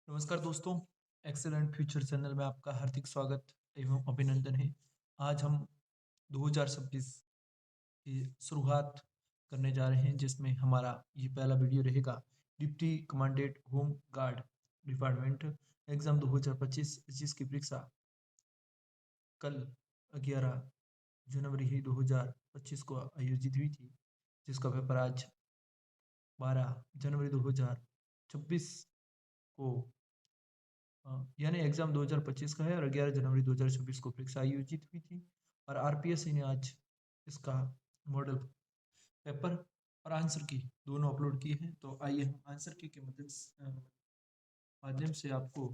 नमस्कार दोस्तों, excellent future channel में आपका हार्दिक स्वागत एवं अभिनंदन है। आज हम 2026 की शुरुआत करने जा रहे हैं, जिसमें हमारा ये पहला वीडियो रहेगा। Deputy commandant home guard department exam 2025 जिसकी परीक्षा कल 11 जनवरी 2025 को आयोजित हुई थी, जिसका पेपर आज 12 जनवरी 2026 को यानी एग्जाम 2025 का है और 11 जनवरी 2026 को परीक्षा आयोजित हुई थी। और आरपीएससी ने आज इसका मॉडल पेपर और आंसर की दोनों अपलोड किए हैं। तो आइए हम आंसर की के माध्यम से आपको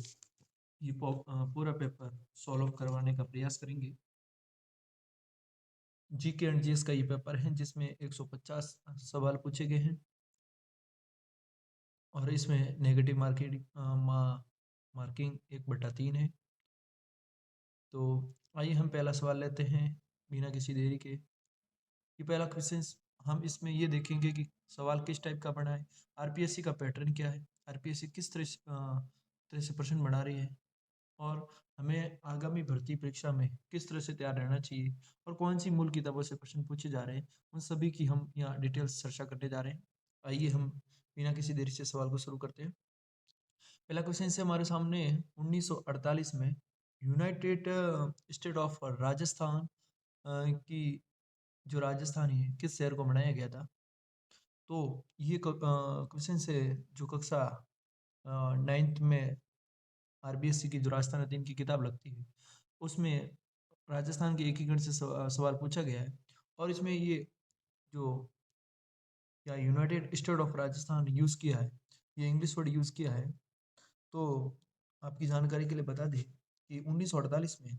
ये पूरा पेपर सॉल्व करवाने का प्रयास करेंगे। जीके एंड जीएस का ये पेपर है, जिसमें 150 सवाल पूछे गए हैं और इसमें नेगेटिव मार्किंग 1/3 है। तो आइए हम पहला सवाल लेते हैं बिना किसी देरी के। ये पहला क्वेश्चन हम इसमें ये देखेंगे कि सवाल किस टाइप का बना है, आरपीएससी का पैटर्न क्या है, आरपीएससी किस तरह से प्रश्न बना रही है और हमें आगामी भर्ती परीक्षा में किस तरह से तैयार रहना चाहिए और कौन सी मूल किताबों से प्रश्न पूछे जा रहे हैं, उन सभी की हम यहाँ डिटेल्स चर्चा करने जा रहे हैं। आइए हम बिना किसी देरी से सवाल को शुरू करते हैं। पहला क्वेश्चन से हमारे सामने 1948 में यूनाइटेड स्टेट ऑफ राजस्थान की जो राजस्थानी है किस शहर को बनाया गया था। तो ये क्वेश्चन से जो कक्षा 9th में आरबीएससी की जो राजस्थान 3 की किताब लगती है, उसमें राजस्थान के एकीकरण से सवाल पूछा गया है। और इसमें ये जो या United state of Rajasthan use किया है, ये इंग्लिश वर्ड यूज़ किया है। तो आपकी जानकारी के लिए बता दें कि 1948 में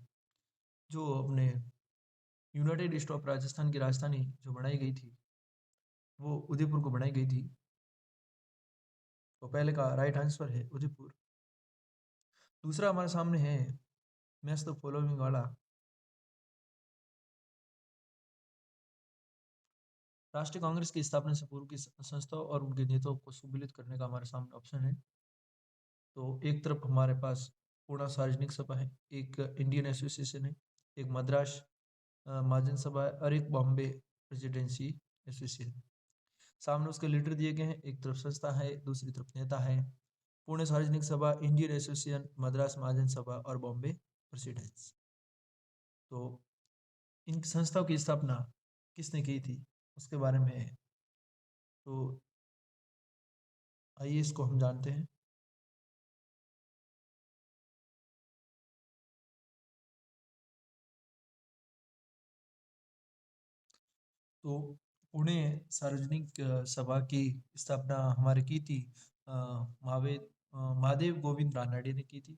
जो अपने यूनाइटेड स्टेट ऑफ राजस्थान की राजधानी जो बनाई गई थी, वो उदयपुर को बनाई गई थी। तो पहले का राइट आंसर है उदयपुर। दूसरा हमारे सामने है मैच द फॉलोइंग वाला। राष्ट्रीय कांग्रेस की स्थापना से पूर्व की संस्था और उनके नेताओं को सुविलित करने का हमारे सामने ऑप्शन है। तो एक तरफ हमारे पास पूर्णा सार्वजनिक सभा है, एक इंडियन एसोसिएशन है, एक मद्रास महाजन सभा है और एक बॉम्बे प्रेसिडेंसी एसोसिएशन। सामने उसके लीडर दिए गए हैं, एक तरफ संस्था है, दूसरी तरफ नेता है। पुणे सार्वजनिक सभा, इंडियन एसोसिएशन, मद्रास महाजन सभा और बॉम्बे प्रेसिडेंस। तो इन संस्थाओं की स्थापना किसने की थी उसके बारे में है। तो आइए इसको हम जानते हैं। तो पुणे सार्वजनिक सभा की स्थापना हमारे की थी महादेव गोविंद रानडे ने की थी।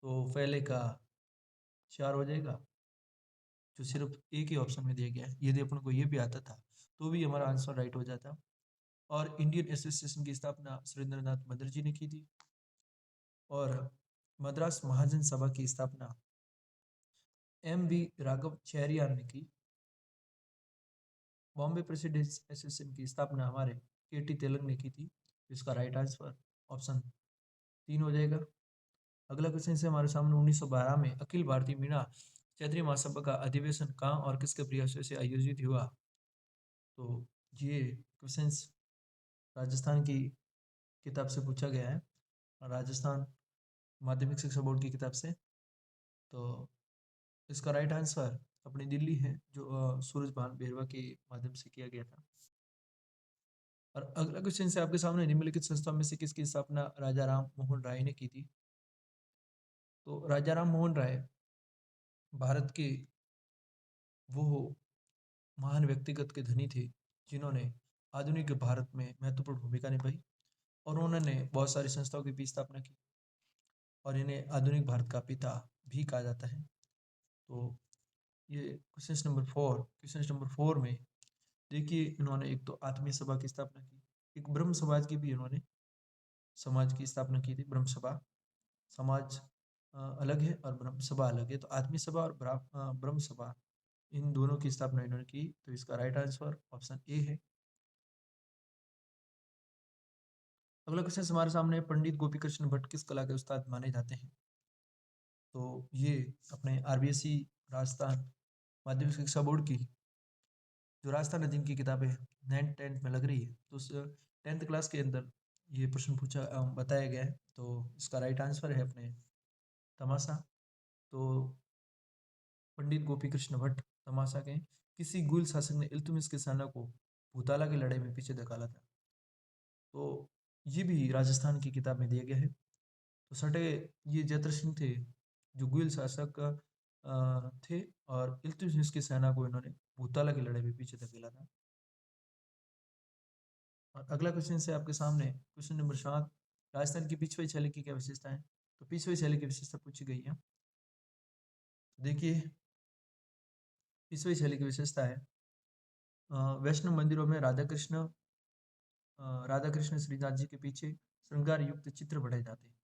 तो पहले का 4 हो जाएगा, जो सिर्फ एक ही ऑप्शन में दिया गया है। यदि अपन को ये भी आता था तो भी हमारा आंसर राइट हो जाता। और इंडियन एसोसिएशन की स्थापना सुरेंद्रनाथ बनर्जी ने की थी और मद्रास महाजन सभा की स्थापना एम.वी. राघवचारियार ने की। बॉम्बे प्रेसिडेंस एसोसिएशन की स्थापना हमारे के.टी. तेलंग ने की थी। इसका राइट आंसर ऑप्शन 3 हो जाएगा। अगला क्वेश्चन से हमारे सामने 1912 में अखिल भारतीय मीणा क्षेत्रीय महासभा का अधिवेशन कहाँ और किसके प्रयासों से आयोजित हुआ। तो ये क्वेश्चन राजस्थान की किताब से पूछा गया है, राजस्थान माध्यमिक शिक्षा बोर्ड की किताब से। तो इसका राइट आंसर अपनी दिल्ली है, जो सूरजभान बेरवा के माध्यम से किया गया था। और अगला क्वेश्चन से आपके सामने निम्नलिखित संस्था में से किसकी स्थापना राजा राम मोहन राय ने की थी। तो राजा राम मोहन राय भारत के वो महान व्यक्तिगत के धनी थे, जिन्होंने आधुनिक भारत में महत्वपूर्ण भूमिका निभाई और उन्होंने बहुत सारी संस्थाओं की भी स्थापना की और इन्हें आधुनिक भारत का पिता भी कहा जाता है। तो ये क्वेश्चन नंबर 4 में देखिए, इन्होंने एक तो आत्मीय सभा की स्थापना की, एक ब्रह्म समाज की भी इन्होंने समाज की स्थापना की थी। ब्रह्म सभा समाज अलग है और ब्रह्म सभा अलग है। तो आत्मीय सभा और ब्रह्म सभा इन दोनों की स्थापना इन्होंने की। तो इसका राइट आंसर ऑप्शन ए है। अगला क्वेश्चन हमारे सामने है, पंडित गोपी कृष्ण भट्ट किस कला के उस्ताद माने जाते हैं? तो ये अपने आरबीएससी राजस्थान माध्यमिक शिक्षा बोर्ड की जो राजस्थान है जिनकी किताबें 9th 10th में लग रही है, तो उस 10th क्लास के अंदर ये प्रश्न बताया गया है। तो इसका राइट आंसर है अपने तमाशा। तो पंडित गोपी कृष्ण भट्ट तमाशा के किसी गुल शासक ने इल्तुतमिश के सेना को भूताला की लड़ाई में पीछे धकेला था। तो ये भी राजस्थान की किताब में दिया गया है। तो सटे ये जयद्रथ सिंह थे जो गुल शासक थे और इल्तुतमिश की सेना को इन्होंने भूताला की लड़ाई में पीछे धकेला था। और अगला क्वेश्चन से आपके सामने क्वेश्चन नंबर 7, राजस्थान की पिछवाई शैली की क्या विशेषता है? तो पिछवाई शैली की विशेषता पूछी गई है। तो देखिए पिछवाई शैली की विशेषता है वैष्णव मंदिरों में राधा कृष्ण श्रीनाथ जी के पीछे श्रृंगार युक्त चित्र बढ़ाए जाते हैं।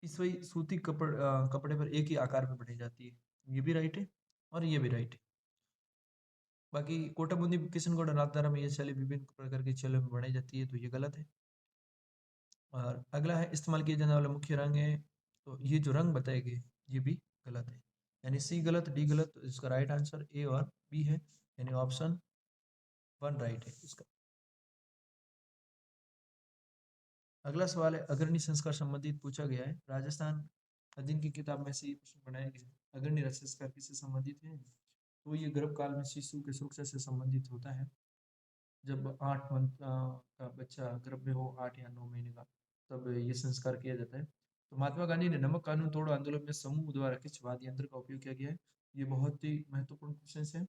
पिछवाई सूती कपड़े पर एक ही आकार में बढ़ाई जाती है, ये भी राइट है और ये भी राइट है। बाकी कोटा बूंदी किशनगढ़ और नाथद्वारा में ये शैली विभिन्न प्रकार की शैलियों में बढ़ाई जाती है, तो ये गलत है। और अगला है इस्तेमाल किए जाने वाला मुख्य रंग है, तो ये जो रंग बताए गए ये भी गलत है, यानी सी गलत, डी गलत। तो इसका राइट आंसर ए और बी है, यानी ऑप्शन 1 राइट है इसका। अगला सवाल है अग्रणी संस्कार संबंधित पूछा गया है, राजस्थान अधीन की किताब में से ये प्रश्न बनाया गया है। अग्रणी संस्कार किससे संबंधित है? तो ये गर्भ काल में शिशु के सुरक्षा से संबंधित होता है। जब 8 मंथ का बच्चा गर्भ में हो, 8 या 9 महीने का, तब ये संस्कार किया जाता है। तो महात्मा गांधी ने नमक कानून तोड़ो आंदोलन में समूह द्वारा किस वाद्य यंत्र का उपयोग किया गया है? ये बहुत ही महत्वपूर्ण क्वेश्चन है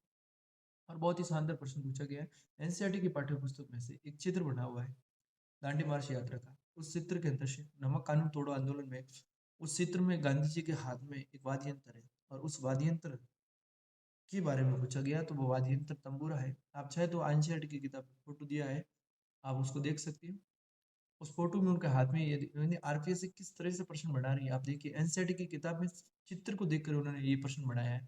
और बहुत ही शानदार प्रश्न पूछा गया है। एनसीईआरटी की पाठ्य पुस्तक में से एक चित्र बना हुआ है दांडी मार्च यात्रा का। उस चित्र के अंदर से नमक कानून तोड़ो आंदोलन में उस चित्र में गांधी जी के हाथ में एक वाद्य यंत्र है और उस वाद्य यंत्र के बारे में पूछा गया, तो वो वाद्य यंत्र तंबूरा है। आप चाहे तो एनसीईआरटी की किताब में फोटो दिया है, आप उसको देख सकते हो। उस फोटो में उनके हाथ में ये आरपीएस से किस तरह से प्रश्न बना रही है आप देखिए, एनसीईआरटी की किताब में चित्र को देखकर उन्होंने ये प्रश्न बनाया है।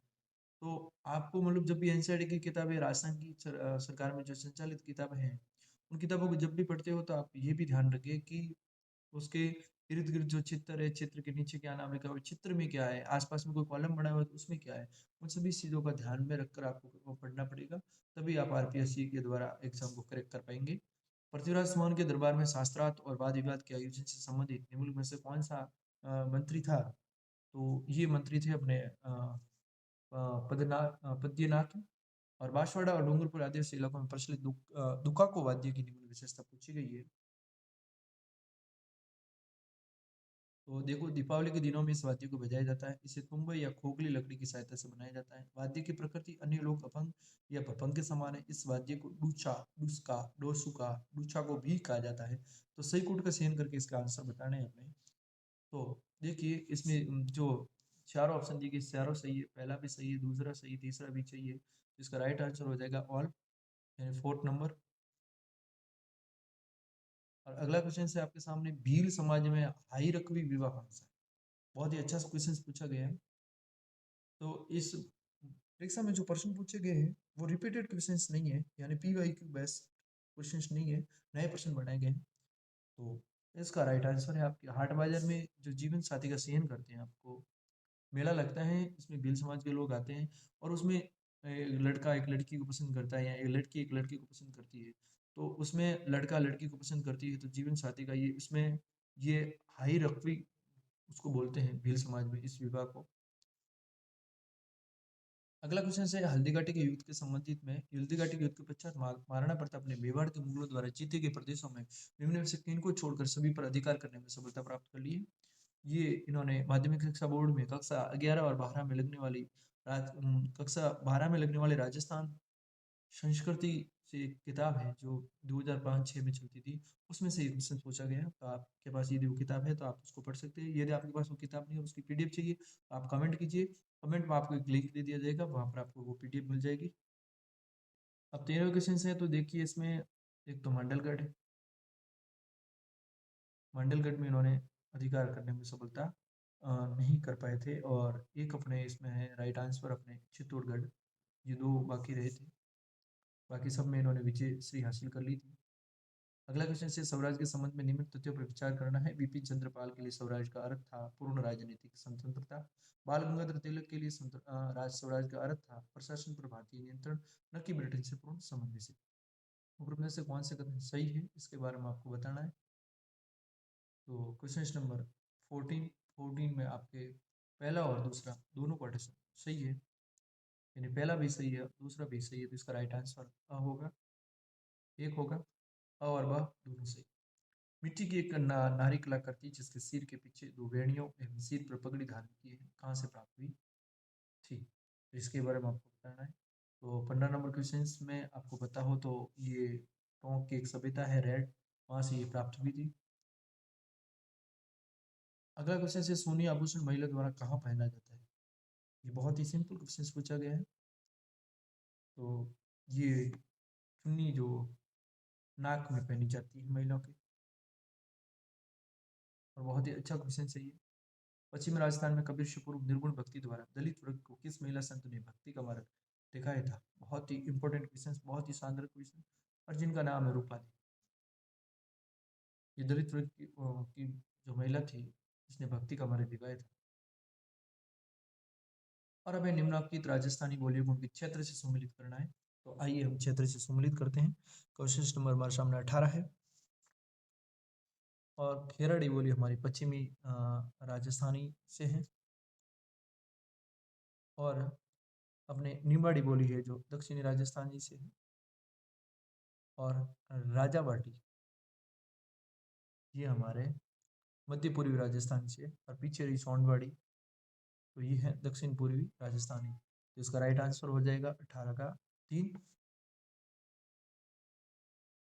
तो आपको मतलब जब भी एनसीईआरटी की किताबें राजस्थान की सरकार में जो संचालित किताबें हैं, उन किताबों को जब भी पढ़ते हो तो आप ये भी ध्यान रखिए कि उसके इर्द गिर्द जो चित्र है, चित्र के नीचे क्या नाम लिखा हुआ है, चित्र में क्या है, आसपास में कोई कॉलम बना हुआ है तो उसमें क्या है, उन सभी चीज़ों का ध्यान में रखकर आपको वो पढ़ना पड़ेगा। तभी आप आरपीएससी के द्वारा एग्जाम को करेक्ट कर पाएंगे। पृथ्वीराज चौहान के दरबार में शास्त्रार्थ और वाद विवाद के आयोजन से संबंधित निम्नलिखित में से कौन सा मंत्री था? तो ये मंत्री थे अपने पद्यनाथ। और बांसवाड़ा और डूंगरपुर आदिवासी इलाकों में प्रचलित दुकाको वाद्य की निम्न विशेषता पूछी गई है। तो देखो दीपावली के दिनों में इस वाद्य को बजाया जाता है। इसे तुम्बे या खोखली लकड़ी की सहायता से बनाया जाता है। वाद्य की प्रकृति अन्य लोक अभंग या भपंग के समान है। इस वाद्य को डूचा, डुस्का, डोसुका, डूचा को भी कहा जाता है। तो सही कूट का चयन करके इसका आंसर बताना है अपने। तो देखिए इसमें जो चारों ऑप्शन दिए गए चारों सही है, पहला भी सही है, दूसरा सही है, तीसरा भी सही है। इसका राइट आंसर हो जाएगा ऑल, यानी 4th नंबर। और अगला क्वेश्चन से आपके सामने भील समाज में हाई रकबी विवाह कौन सा है? बहुत ही अच्छा क्वेश्चन पूछा गया है। तो इस परीक्षा में जो प्रश्न पूछे गए हैं वो रिपीटेड क्वेश्चंस नहीं है, यानी पीवाईक्यू बेस्ड क्वेश्चंस नहीं है, नए प्रश्न बनाए गए हैं। तो इसका राइट आंसर है आपके हाट बाजार में जो जीवन साथी का चयन करते हैं, आपको मेला लगता है, इसमें भील समाज के लोग आते हैं और उसमें लड़का एक लड़की को पसंद करता है या एक लड़की को पसंद करती है। तो उसमें लड़का लड़की को पसंद करती है, तो जीवन साथी का ये इसमें ये हाई रकबी उसको बोलते हैं भील समाज में इस विवाह को। अगला क्वेश्चन है हल्दी घाटी के युद्ध के संबंधित में, हल्दी घाटी के युद्ध के पश्चात महाराणा प्रताप ने मेवाड़ के मुगलों द्वारा जीते गए प्रदेशों में निम्न में से किन को छोड़कर सभी पर अधिकार करने में सफलता प्राप्त कर ली है? ये इन्होंने माध्यमिक शिक्षा बोर्ड में कक्षा 11 और 12 में लगने वाली कक्षा 12 में लगने वाले राजस्थान संस्कृति से एक किताब है जो 2005-6 में चलती थी, उसमें से एक क्वेश्चन पूछा गया है। तो आपके पास यदि वो किताब है तो आप उसको पढ़ सकते हैं। यदि आपके पास वो किताब नहीं है, उसकी पीडीएफ चाहिए, आप कमेंट कीजिए। कमेंट में आपको एक लिंक दे दिया जाएगा, वहाँ पर आपको वो पीडीएफ मिल जाएगी। अब 13 क्वेश्चन है, तो देखिए इसमें एक तो मंडलगढ़ है। मंडलगढ़ में इन्होंने अधिकार करने में सफलता नहीं कर पाए थे, और एक अपने इसमें है राइट आंसर अपने चित्तौड़गढ़। ये दो बाकी रहे थे, बाकी सब में इन्होंने विजय श्री हासिल कर ली थी। अगला क्वेश्चन से स्वराज के संबंध में निम्न तथ्यों पर विचार करना है। बिपिन चंद्रपाल के लिए स्वराज का अर्थ था पूर्ण राजनीतिक स्वतंत्रता। बाल गंगाधर तिलक के लिए राज स्वराज का अर्थ था प्रशासन पर भारतीय नियंत्रण, न कि ब्रिटेन से पूर्ण संबंध से। ऊपर में से कौन से कथन सही है, इसके बारे में आपको बताना है। तो क्वेश्चन नंबर 14 में आपके पहला और दूसरा दोनों क्वेश्चन सही है, यानी पहला भी सही है दूसरा भी सही है, तो इसका राइट आंसर अ होगा, एक होगा। अ और ब दोनों सही। मिट्टी की एक नारी कलाकृति जिसके सिर के पीछे दो वेणियों एवं सिर पर पगड़ी धारण की है, कहाँ से प्राप्त हुई थी, तो इसके बारे में आपको बताना है। तो 15 नंबर क्वेश्चन में आपको पता हो तो ये टोंक की एक सभ्यता है रेड, वहां से ये प्राप्त हुई थी। अगला क्वेश्चन से सोनी आभूषण महिला द्वारा कहाँ पहना जाता है, ये बहुत ही सिंपल क्वेश्चन पूछा गया है। तो ये चुन्नी जो नाक में पहनी जाती है महिलाओं के, और बहुत ही अच्छा क्वेश्चन सही है। पश्चिम राजस्थान में कबीर शिवपुर निर्गुण भक्ति द्वारा दलित वर्ग को किस महिला संत ने भक्ति का मार्ग दिखाया था, बहुत ही इंपॉर्टेंट क्वेश्चन, बहुत ही शानदार क्वेश्चन, और जिनका नाम है रूपाली। ये दलित वर्ग की जो महिला थी जिसने भक्ति का मार्ग दिखाया था। और हमें निम्नलिखित राजस्थानी बोलियों को उनके क्षेत्र से सम्मिलित करना है। तो आइए हम क्षेत्र से सम्मिलित करते हैं। क्वेश्चन नंबर हमारे सामने 18 है, और खेराड़ी बोली हमारी पश्चिमी राजस्थानी से है, और अपने निम्बाड़ी बोली है जो दक्षिणी राजस्थानी से है, और राजा बाटी ये हमारे मध्य पूर्वी राजस्थान से, और पीछे रही सोनवाड़ी तो ये है दक्षिण पूर्वी राजस्थानी। तो इसका राइट आंसर हो जाएगा 18 का 3।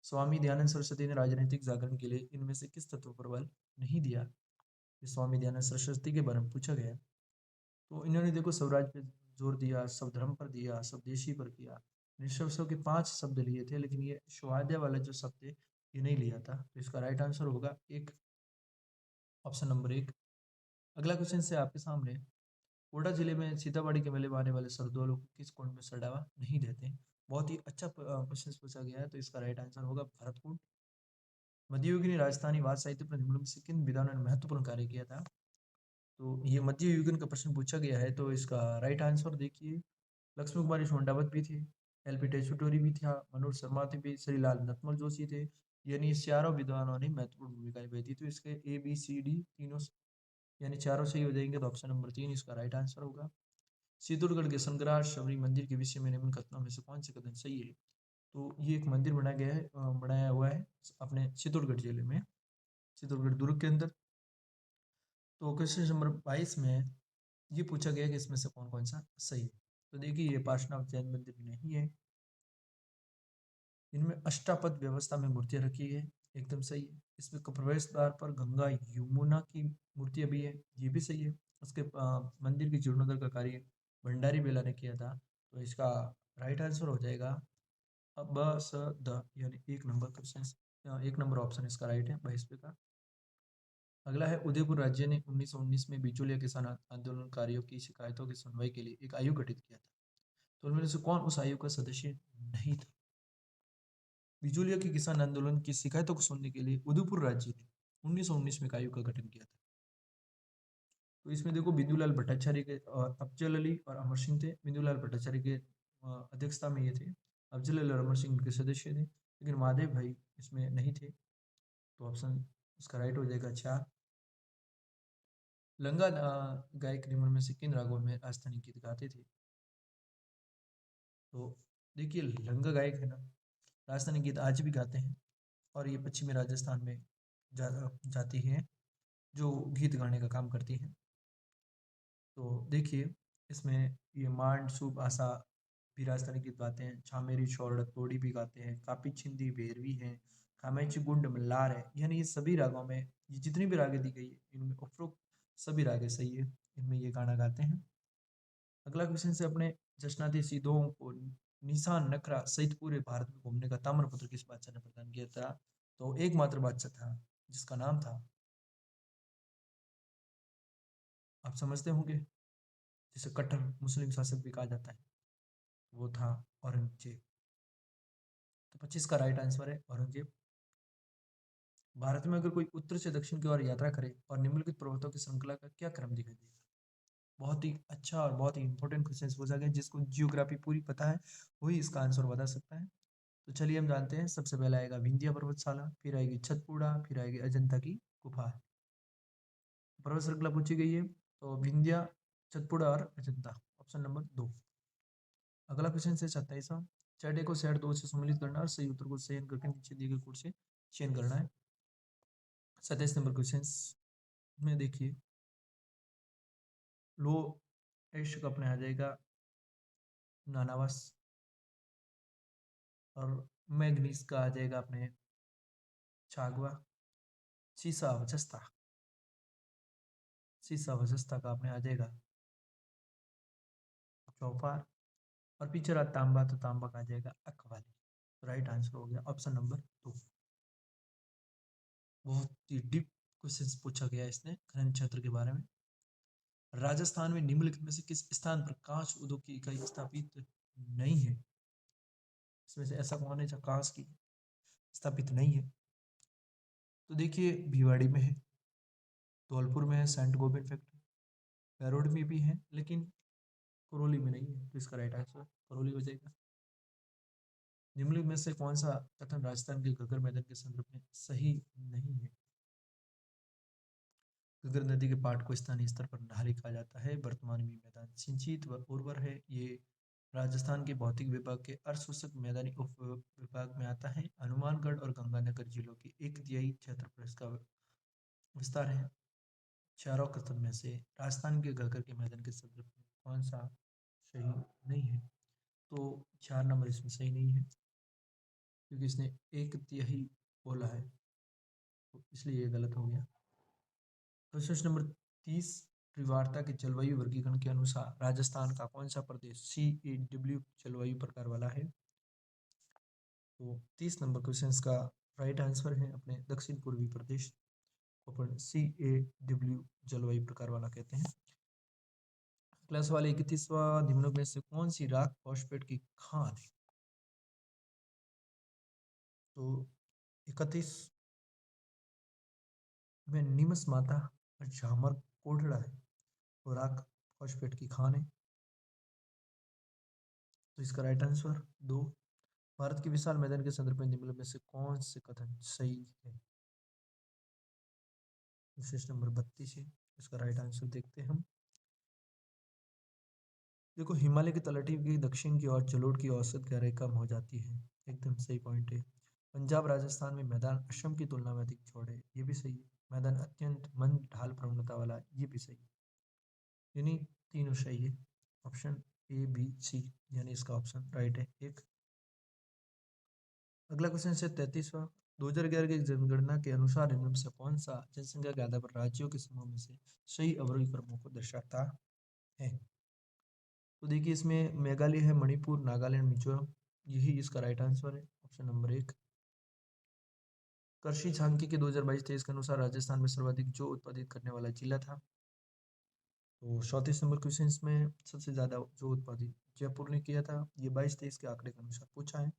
स्वामी दयानंद सरस्वती ने राजनीतिक जागरण के लिए इनमें से किस तत्व पर बल नहीं दिया, स्वामी दयानंद सरस्वती के बारे में पूछा गया। तो इन्होंने देखो स्वराज पे जोर दिया, स्वधर्म पर दिया, स्वदेशी पर किया, निःशब्दों के 5 शब्द लिए थे, लेकिन ये स्वाध्याय वाला जो शब्द है ये नहीं लिया था। तो इसका राइट आंसर होगा एक, ऑप्शन नंबर 1। अगला क्वेश्चन से आपके सामने, कोटा जिले में सीतामढ़ी के मेले में आने वाले श्रद्धालुओं को किस कुंड में चढ़ावा नहीं देते, बहुत ही अच्छा क्वेश्चन पूछा गया है। तो इसका राइट आंसर होगा भरतकुंड। मध्ययुगीन राजस्थानी वाद साहित्य पर निम्नलिखित में से किन विद्वानों ने महत्वपूर्ण कार्य किया था, तो ये मध्य युगीन का प्रश्न पूछा गया है। तो इसका राइट आंसर देखिए, लक्ष्मी कुमारी सोंडावत भी थे, एलपी टेचुटोरी भी था, मनोज शर्मा थे भी, श्रीलाल नतमल जोशी थे, यानी इस चारों विद्वानों ने महत्वपूर्ण भूमिका निभाई थी। तो इसके ए बी सी डी तीनों यानी चारों सही हो जाएंगे, तो ऑप्शन नंबर 3 इसका राइट आंसर होगा। चित्तौड़गढ़ के संग्राह शबरी मंदिर के विषय में निम्न कथनों में से कौन से कथन सही है, तो ये एक मंदिर बनाया गया है, बनाया हुआ है अपने चित्तौड़गढ़ जिले में, चित्तौड़गढ़ दुर्ग के अंदर। तो क्वेश्चन नंबर 22 में ये पूछा गया कि इसमें से कौन कौन सा सही है। तो देखिए ये पार्श्वनाथ जैन मंदिर नहीं है, इनमें अष्टापद व्यवस्था में मूर्तियां रखी है, एकदम सही है। इसमें प्रवेश द्वार पर गंगा यमुना की मूर्तियां भी है, ये भी सही है। उसके मंदिर की जीर्णोद्धार का कार्य भंडारी बेला ने किया था। तो इसका राइट आंसर हो जाएगा ब स द, यानी 1 नंबर क्वेश्चन, 1 नंबर ऑप्शन इसका राइट है 22 का। अगला है, उदयपुर राज्य ने 1919 में बिचौलिया किसान आंदोलनकारियों की शिकायतों की सुनवाई के लिए एक आयोग गठित किया था। तो उनमें से कौन उस आयोग का सदस्य नहीं था। बिचौलिया के किसान आंदोलन की शिकायतों को सुनने के लिए उदयपुर राज्य ने 1919 में एक आयोग का गठन किया था। तो इसमें देखो बिंदुलाल भट्टाचार्य के अफजल अली और अमर सिंह थे। बिंदुलाल भट्टाचार्य के अध्यक्षता में ये थे, अफजल अली और अमर सिंह इनके सदस्य थे, लेकिन महादेव भाई इसमें नहीं थे। तो ऑप्शन उसका राइट हो जाएगा 4। लंगा गायक निम्न में से किन रागों में राजस्थानी गीत गाते थे, तो देखिए लंगा गायक है ना, राजस्थानी गीत आज भी गाते हैं, और ये पश्चिमी राजस्थान में जाती हैं जो गीत गाने का काम करती हैं। तो देखिए इसमें ये मांड सुब आशा भी राजस्थानी गीत गाते हैं, छामेरी छोड़ तोड़ी भी गाते हैं, कापी छिंदी भैरवी है, खामेची गुंड मल्लार है, यानी ये सभी रागों में, ये जितनी भी रागें दी गई है इनमें उपरोक्त सभी रागें सही है, इनमें ये गाना गाते हैं। अगला क्वेश्चन से अपने जशनादि सिद्धों को निशान नखरा सहित पूरे भारत में घूमने का ताम्रपत्र किस बादशाह ने प्रदान किया था, तो एकमात्र बादशाह था जिसका नाम था, आप समझते होंगे, जिसे कट्टर मुस्लिम शासक भी कहा जाता है, वो था औरंगजेब। तो 25 का राइट आंसर है औरंगजेब। भारत में अगर कोई उत्तर से दक्षिण की ओर यात्रा करे और निम्नलिखित पर्वतों की श्रृंखला का क्या क्रम दिखाई देगा? बहुत ही अच्छा और बहुत ही इंपॉर्टेंट क्वेश्चन पूछा गया। जिसको जियोग्राफी पूरी पता है वही इसका आंसर बता सकता है। तो चलिए हम जानते हैं। सबसे पहला आएगा विंध्य पर्वतशाला, फिर आएगी छतपूड़ा, फिर आएगी अजंता की गुफा। पर्वत श्रृंखला पूछी गई है तो विंध्य, छतपूड़ा और अजंता, ऑप्शन नंबर 2। अगला क्वेश्चन से 27वां, चैडे को सेट 2 से सम्मिलित करना और सही उत्तर को चयन करके नीचे दिए गए कोड से चयन करना है। 27 नंबर क्वेश्चन में देखिए, लो एश का अपने आ जाएगा नानावास, और मैग्नीस का आ जाएगा अपने छागवा। सीसा वजस्ता का अपने आ जाएगा चौपार, और पीछे रहा तांबा, तो तांबा का आ जाएगा अकवाली। तो राइट आंसर हो गया ऑप्शन नंबर 2। बहुत ही डीप क्वेश्चन पूछा गया इसने खनन क्षेत्र के बारे में। राजस्थान में निम्नलिखित में से किस स्थान पर कांच उद्योग की इकाई स्थापित नहीं है? इसमें से ऐसा कौन है जहाँ कांच की स्थापित नहीं है? तो देखिए, भिवाड़ी में है, धौलपुर में है सेंट गोबिंद फैक्ट्री, पैरोड में भी है, लेकिन करौली में नहीं है। तो इसका राइट आंसर करौली हो जाएगा। निम्नलिखित में से कौन सा कथन राजस्थान के घग्गर मैदान के संदर्भ में सही नहीं है? घग्गर नदी के पाट को स्थानीय स्तर पर ढाली कहा जाता है। वर्तमान में मैदान सिंचित व उर्वर है। ये राजस्थान के भौतिक विभाग के अर्धशोषक मैदानी उप विभाग में आता है। हनुमानगढ़ और गंगानगर जिलों के 1/3 क्षेत्र पर इसका विस्तार है। चारों कथन में से राजस्थान के घग्गर के मैदान के संदर्भ में कौन सा सही नहीं है? तो 4 नंबर इसमें सही नहीं है, क्योंकि इसने 1/3 बोला है, तो इसलिए ये गलत हो गया। क्वेश्चन नंबर 30, त्रिवार्ता के जलवायु वर्गीकरण के अनुसार राजस्थान का कौन सा प्रदेश CAW जलवायु प्रकार वाला है? तो 30 नंबर क्वेश्चन का राइट आंसर है अपने दक्षिण पूर्वी प्रदेश को अपन CAW जलवायु प्रकार वाला कहते हैं। क्लास वाले 31वां, निम्नलिखित में से कौन सी राख फॉस्फेट की खान है? तो 31 में निमस माता और झामर कोटड़ा है, तो राख फॉस्फेट की खान है। तो इसका राइट आंसर 2। भारत के विशाल मैदान के संदर्भ में निम्नलिखित में से कौन से कथन सही है? विशेष नंबर 32 है। इसका राइट आंसर देखते हैं हम। देखो, हिमालय की तलहटी की दक्षिण की ओर जलोढ़ की औसत गहराई कम हो जाती है, एकदम सही पॉइंट है। पंजाब राजस्थान में मैदान असम की तुलना में अधिक चौड़े है, ये भी सही है। मैदान अत्यंत मंद ढाल प्रवणता वाला है, ये भी सही है। यानी तीनों सही है। ऑप्शन A, B, C, यानी इसका ऑप्शन राइट है एक। अगला क्वेश्चन है 33वां, 2011 की जनगणना के अनुसार इनमें से कौन सा जनसंख्या के आधार पर राज्यों के समूह में से सही अवरोही क्रमों को दर्शाता है? तो देखिए, इसमें मेघालय है, मणिपुर, नागालैंड, मिजोरम, यही इसका राइट आंसर है, ऑप्शन नंबर 1। कृषि झांकी के 2022-23 के अनुसार राजस्थान में सर्वाधिक जो उत्पादित करने वाला जिला था। तो 34 नंबर क्वेश्चन में सबसे ज्यादा जो उत्पादित जयपुर ने किया था, ये 22-23 के आंकड़े के अनुसार पूछा है।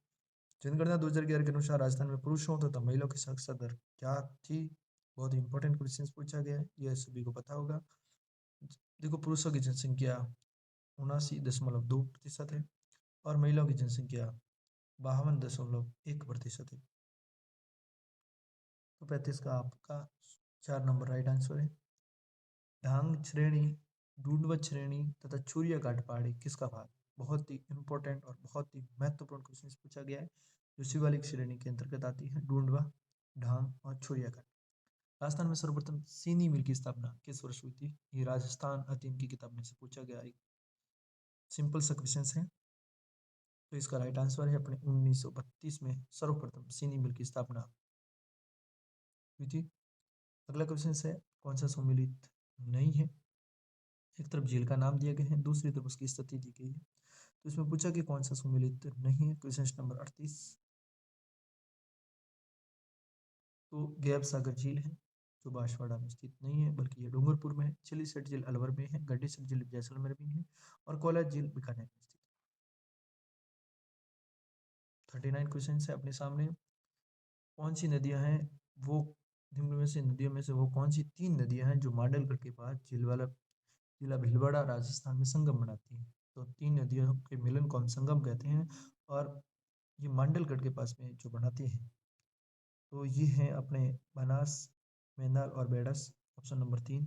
जनगणना 2011 के अनुसार राजस्थान में पुरुषों तथा महिलाओं की साक्षरता दर क्या थी? बहुत इंपॉर्टेंट क्वेश्चन पूछा गया है, यह सभी को पता होगा। देखो, पुरुषों की जनसंख्या 79.2% है और महिलाओं की जनसंख्या 52.1% है। तो 35 का आपका 4 नंबर राइट आंसर है। ढांग श्रेणी, डूडवत श्रेणी तथा चूरिया घाट पहाड़ी किसका भाग? बहुत ही इंपॉर्टेंट और बहुत ही महत्वपूर्ण क्वेश्चन पूछा गया है, जो शिवालिक श्रेणी के अंतर्गत आती है, डूंडवा, ढांग और चूरिया घाट। राजस्थान में सर्वप्रथम चीनी मिल की स्थापना किस वर्ष हुई थी? ये राजस्थान अध्ययन की किताब में से पूछा गया एक सिंपल सा क्वेश्चन है। तो इसका राइट आंसर है अपने 1932 में सर्वप्रथम चीनी मिल की स्थापना हुई थी। अगला क्वेश्चन है, कौन सा सम्मिलित नहीं है? एक तरफ झील का नाम दिया गया है, दूसरी तरफ उसकी स्थिति दी गई है। तो इसमें पूछा कि कौन सा सम्मिलित नहीं है, क्वेश्चन नंबर 38। तो गैब सागर झील है, जो बांसवाड़ा में स्थित नहीं है, बल्कि ये डूंगरपुर में है। चिली सेट झील अलवर में है, गड्डी सेट झील जैसलमेर में है, और कोयला झील बीकानेर में स्थित है। 39 क्वेश्चन है अपने सामने। कौन सी नदियां हैं वो निम्न में से नदियों में से वो कौन सी 3 नदियां हैं जो मांडलगढ़ के पास जिला भीलवाड़ा राजस्थान में संगम बनाती हैं? तो 3 नदियों के मिलन को हम संगम कहते हैं और ये मांडलगढ़ के पास में जो बनाती हैं। तो ये हैं अपने बनास, मैनाल और बेडस। Option number 3।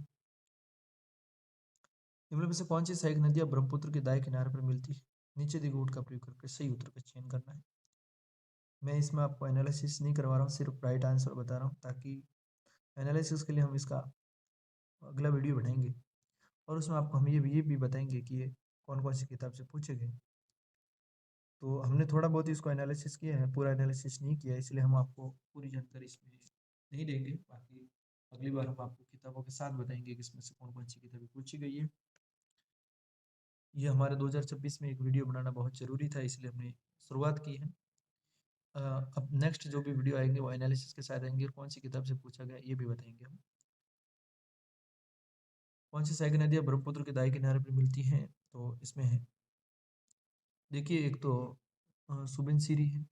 निम्न में से कौन सी सहायक नदियां ब्रह्मपुत्र के दाएं किनारे पर मिलती है? नीचे दी रूट का प्रयोग करके सही उत्तर का चयन करना है। मैं इसमें आपको एनालिसिस नहीं करवा रहा हूँ, सिर्फ राइट आंसर बता रहा हूँ, ताकि एनालिसिस के लिए हम इसका अगला वीडियो बनाएंगे और उसमें आपको हम ये भी बताएंगे कि ये कौन कौन सी किताब से पूछे गए। तो हमने थोड़ा बहुत इसको एनालिसिस किया है, पूरा एनालिसिस नहीं किया, इसलिए हम आपको पूरी जानकारी इसमें नहीं देंगे। बाकी अगली बार हम आपको किताबों के साथ बताएंगे कि इसमें से कौन कौन सी किताबें पूछी गई है। ये हमारे 2026 में एक वीडियो बनाना बहुत ज़रूरी था, इसलिए हमने शुरुआत की है। अब नेक्स्ट जो भी वीडियो आएंगे वो एनालिसिस के साथ आएंगे और कौन सी किताब से पूछा गया ये भी बताएंगे हम। कौन सी सहायक नदियाँ ब्रह्मपुत्र के दाएं किनारे पर मिलती हैं? तो इसमें है, देखिए, एक तो सुबनसिरी है,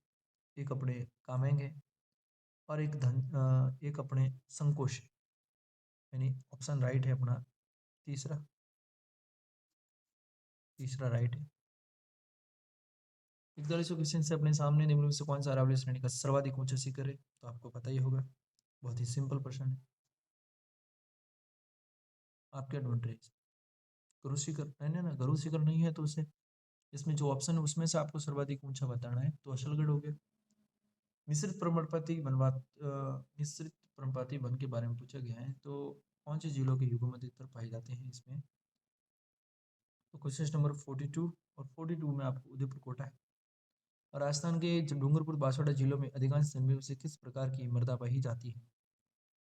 एक अपने कामेंग है और एक अपने संकोश है। यानी ऑप्शन राइट है अपना तीसरा तीसरा राइट है। 41 क्वेश्चन से अपने सामने निम्न में से कौन सा अरावली श्रेणी का सर्वाधिक ऊंचा शिखर है? तो आपको पता ही होगा, बहुत ही सिंपल प्रश्न है। आप क्या ढूंढ रहे हैं? गुरु शिखर नहीं, ना गुरु शिखर नहीं है तो उसे इसमें जो ऑप्शन है उसमें से आपको सर्वाधिक ऊंचा बताना है, तो अशलगढ़ हो गया। मिश्रित पर्णपाती मिश्रित पर्णपाती वन के बारे में पूछा गया है, तो कौन से जिलों के युगों अधिकतर पाए जाते हैं इसमें? तो क्वेश्चन नंबर 42 और 42 में आपको उदयपुर कोटा है। और राजस्थान के डूंगरपुर बांसवाड़ा जिलों में अधिकांश जमीन से किस प्रकार की मृदा पाई जाती है?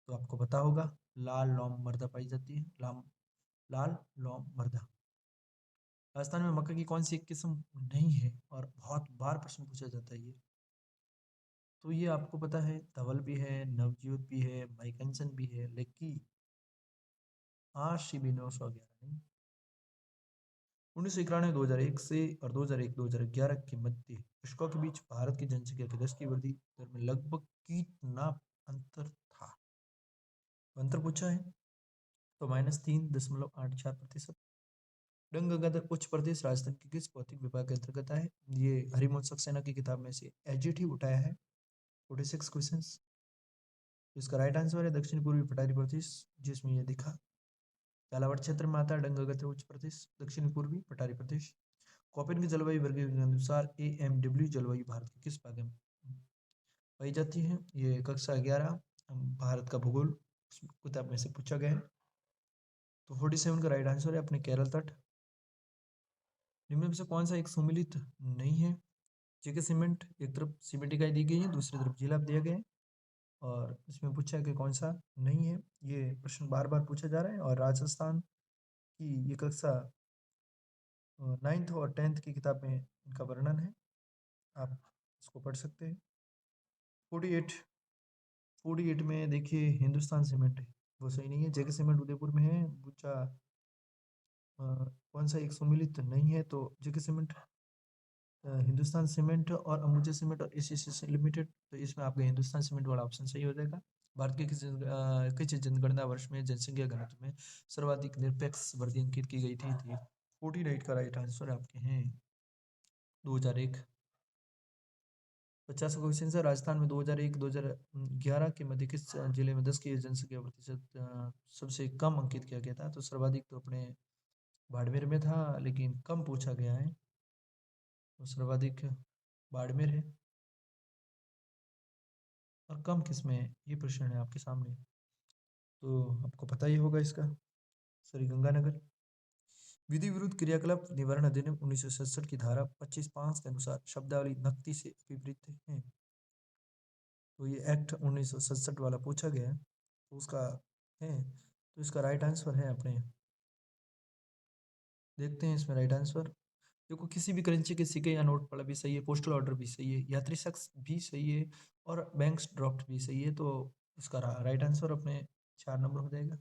तो आपको पता होगा, लाल लौम मृदा पाई जाती है, लाल लौम मृदा। राजस्थान में मक्का की कौन सी एक किस्म नहीं है और बहुत बार प्रश्न पूछा जाता है ये? तो ये आपको पता है, धवल भी है, नवजीत भी है, माइकनसन भी है, लेकिन शिबी 911 नहीं। 1991 2001 से और 2001-2011 के मध्य दशकों के बीच भारत की जनसंख्या की 10 की वृद्धि दर में लगभग कितना अंतर था? अंतर पूछा है, तो -3.84%। गंगाधर उच्च प्रदेश राजस्थान के किस भौतिक विभाग के अंतर्गत है? ये हरिमोहन सक्सेना की किताब में से एडजेक्टिव उठाया है। 46 क्वेश्चंस। इसका राइट आंसर है दक्षिण पूर्वी पठारी प्रदेश, जिसमें ये दिखा। झालावाड़ क्षेत्र में आता है गंगाधर उच्च प्रदेश, दक्षिण पूर्वी पठारी प्रदेश। कॉपेन की जलवायु वर्गीकरण के अनुसार AMW जलवायु भारत के किस भाग में पाई जाती है? ये कक्षा 11 भारत का भूगोल किताब में से पूछा गया है। तो 47 का राइट आंसर है अपने केरल तट। निम्न में से कौन सा एक सम्मिलित नहीं है? जेके सीमेंट, एक तरफ सीमेंट इकाई दी गई है, दूसरी तरफ जिला दिया गया है और इसमें पूछा है कि कौन सा नहीं है। ये प्रश्न बार बार पूछा जा रहा है और राजस्थान की ये कक्षा 9th और 10th की किताब में इनका वर्णन है, आप इसको पढ़ सकते हैं। 48 में देखिए हिंदुस्तान सीमेंट है, वो सही नहीं है। जेके सीमेंट उदयपुर में है। पूछा कौन सा एक सम्मिलित नहीं है, तो जेके सीमेंट, हिंदुस्तान सीमेंट और अंबुजा सीमेंट और ACC लिमिटेड, तो इसमें आपका हिंदुस्तान सीमेंट वाला ऑप्शन सही हो जाएगा। भारत के किस जनगणना वर्ष में जनसंख्या घनत्व में सर्वाधिक निरपेक्ष वृद्धि अंकित की गई थी? 49 का राइट आंसर आपके हैं 2001। 50 क्वेश्चन है, राजस्थान में 2001-2011 के मध्य किस जिले में 10 की जनसंख्या प्रतिशत सबसे कम अंकित किया गया था? तो सर्वाधिक तो अपने बाड़मेर में था, लेकिन कम पूछा गया है, तो सर्वाधिक बाड़मेर है। और कम किस में है, ये प्रश्न है आपके सामने, तो आपको पता ही होगा इसका, श्रीगंगानगर। विधि विरुद्ध क्रियाकलाप निवारण अधिनियम 1967 की धारा 25(5) के अनुसार शब्दावली नकदी से विपरीत है। तो ये एक्ट 1967 वाला पूछा गया है, तो उसका है, तो इसका राइट आंसर है अपने, देखते हैं इसमें राइट आंसर। देखो, किसी भी करेंसी के सिक्के या नोट पड़ा भी सही है, पोस्टल ऑर्डर भी सही है, यात्री शख्स भी सही है और बैंक ड्राफ्ट भी सही है, तो इसका राइट आंसर अपने 4 नंबर हो जाएगा।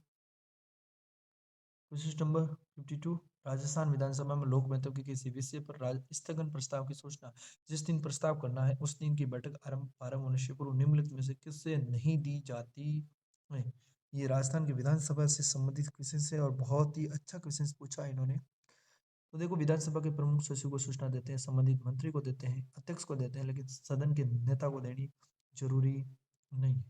क्वेश्चन नंबर 52, राजस्थान विधानसभा में लोक महत्व के किसी विषय पर स्थगन प्रस्ताव की सूचना जिस दिन प्रस्ताव करना है उस दिन की बैठक आरंभ होने से पूर्व निम्नलिखित में से किससे नहीं दी जाती? नहीं, ये राजस्थान की विधानसभा से संबंधित क्वेश्चन है और बहुत ही अच्छा क्वेश्चन पूछा है इन्होंने। तो देखो, विधानसभा के प्रमुख सचिव को सूचना देते हैं, संबंधित मंत्री को देते हैं, अध्यक्ष को देते हैं, लेकिन सदन के नेता को देनी जरूरी नहीं।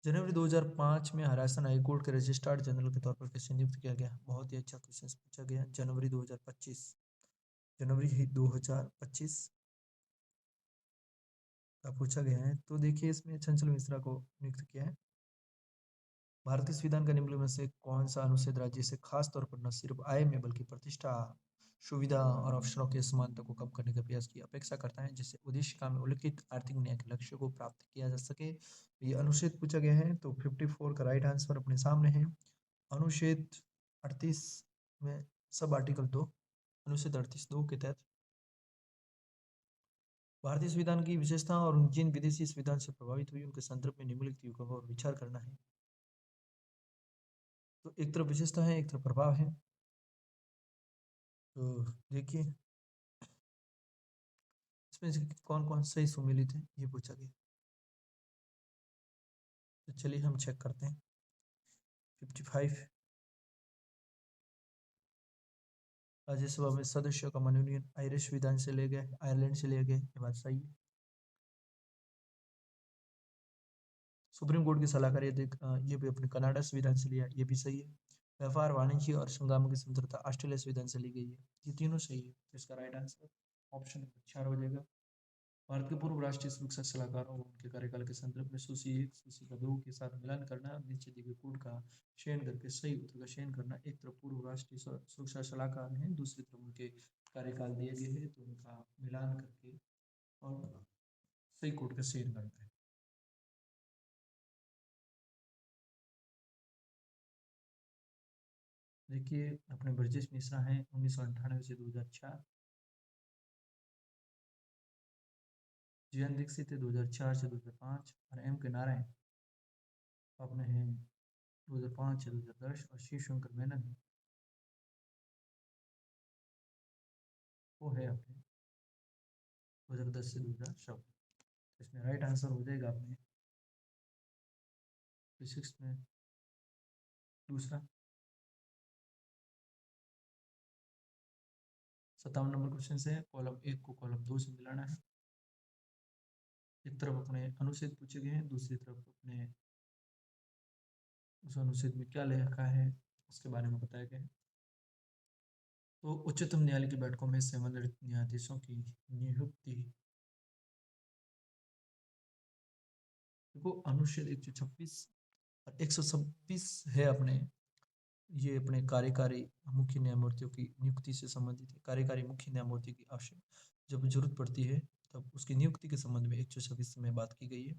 जनवरी 2005 में राजस्थान हाईकोर्ट के रजिस्ट्रार जनरल के तौर पर किसे नियुक्त किया गया? बहुत ही अच्छा क्वेश्चन पूछा गया। जनवरी 2025, जनवरी 2025 का पूछा गया है। तो देखिए, इसमें चंचल मिश्रा को नियुक्त किया है। भारतीय संविधान का निम्नलिखित में से कौन सा अनुच्छेद राज्य से खास तौर पर न सिर्फ आय में बल्कि प्रतिष्ठा, सुविधा और अवसरों के समानता को कम करने का प्रयास की अपेक्षा करता है, जिससे उद्देश्य में उल्लिखित आर्थिक न्याय के लक्ष्य को प्राप्त किया जा सके? ये अनुच्छेद पूछा गया है, तो 54 का राइट आंसर अपने सामने है। अनुच्छेद 38 में सब आर्टिकल 2, अनुच्छेद 38(2) के तहत भारतीय संविधान की विशेषता और जिन विदेशी संविधान से प्रभावित हुई उनके संदर्भ में निम्नलिखित युगों पर विचार करना है। तो एक तरफ विशेषता है, एक तरफ प्रभाव है। तो देखिए, इसमें से कौन कौन सही सुमेलित है, ये पूछा गया। तो चलिए हम चेक करते हैं। 55, राज्यसभा में सदस्यों का मनोनयन आयरिश विधान से ले गए, आयरलैंड से ले गए, ये बात सही है। सुप्रीम कोर्ट की सलाहकार ये भी अपने कनाडा संविधान से लिया, ये भी सही है। व्यापार, वाणिज्य और संग्राम की स्वतंत्रता ऑस्ट्रेलिया संविधान से ली गई है, ये तीनों सही है। तो इसका राइट आंसर ऑप्शन नंबर 4 हो जाएगा। भारत के पूर्व राष्ट्रीय सुरक्षा सलाहकार और उनके कार्यकाल के संदर्भ में सूची 1 सूची का 2 के साथ मिलान करना, नीचे दिए गए कोड का चयन करके सही उत्तर का चयन करना। एक तरफ पूर्व राष्ट्रीय सुरक्षा सलाहकार हैं, दूसरी तरफ उनके कार्यकाल दिए गए हैं, तो उनका मिलान करके और सही कोड का चयन करना है। देखिए, अपने ब्रजेश मिश्रा हैं 1998 से 2004, जीएन दीक्षित है 2004 से 2005, और एम के नारायण अपने हैं 2005 से 2010, और शिव शंकर मेनन है, वो है अपने 2010 से 2014। इसमें राइट आंसर हो जाएगा अपने फिजिक्स में दूसरा। 57 नंबर क्वेश्चन से कॉलम 1 को कॉलम 2 से मिलाना है। एक तरफ अपने अनुच्छेद पूछे गए हैं, दूसरी तरफ अपने उस अनुच्छेद में क्या लिखा है उसके बारे में बताया गया है। तो उच्चतम न्यायालय की बैठकों में सेवानिवृत्त न्यायाधीशों की नियुक्ति, देखो अनुच्छेद 126 और 126 है अपने, ये अपने कार्यकारी मुख्य न्यायमूर्तियों की नियुक्ति से संबंधित है। कार्यकारी मुख्य न्यायमूर्ति की आवश्यक जब जरूरत पड़ती है तब उसकी नियुक्ति के संबंध में 126 में बात की गई है।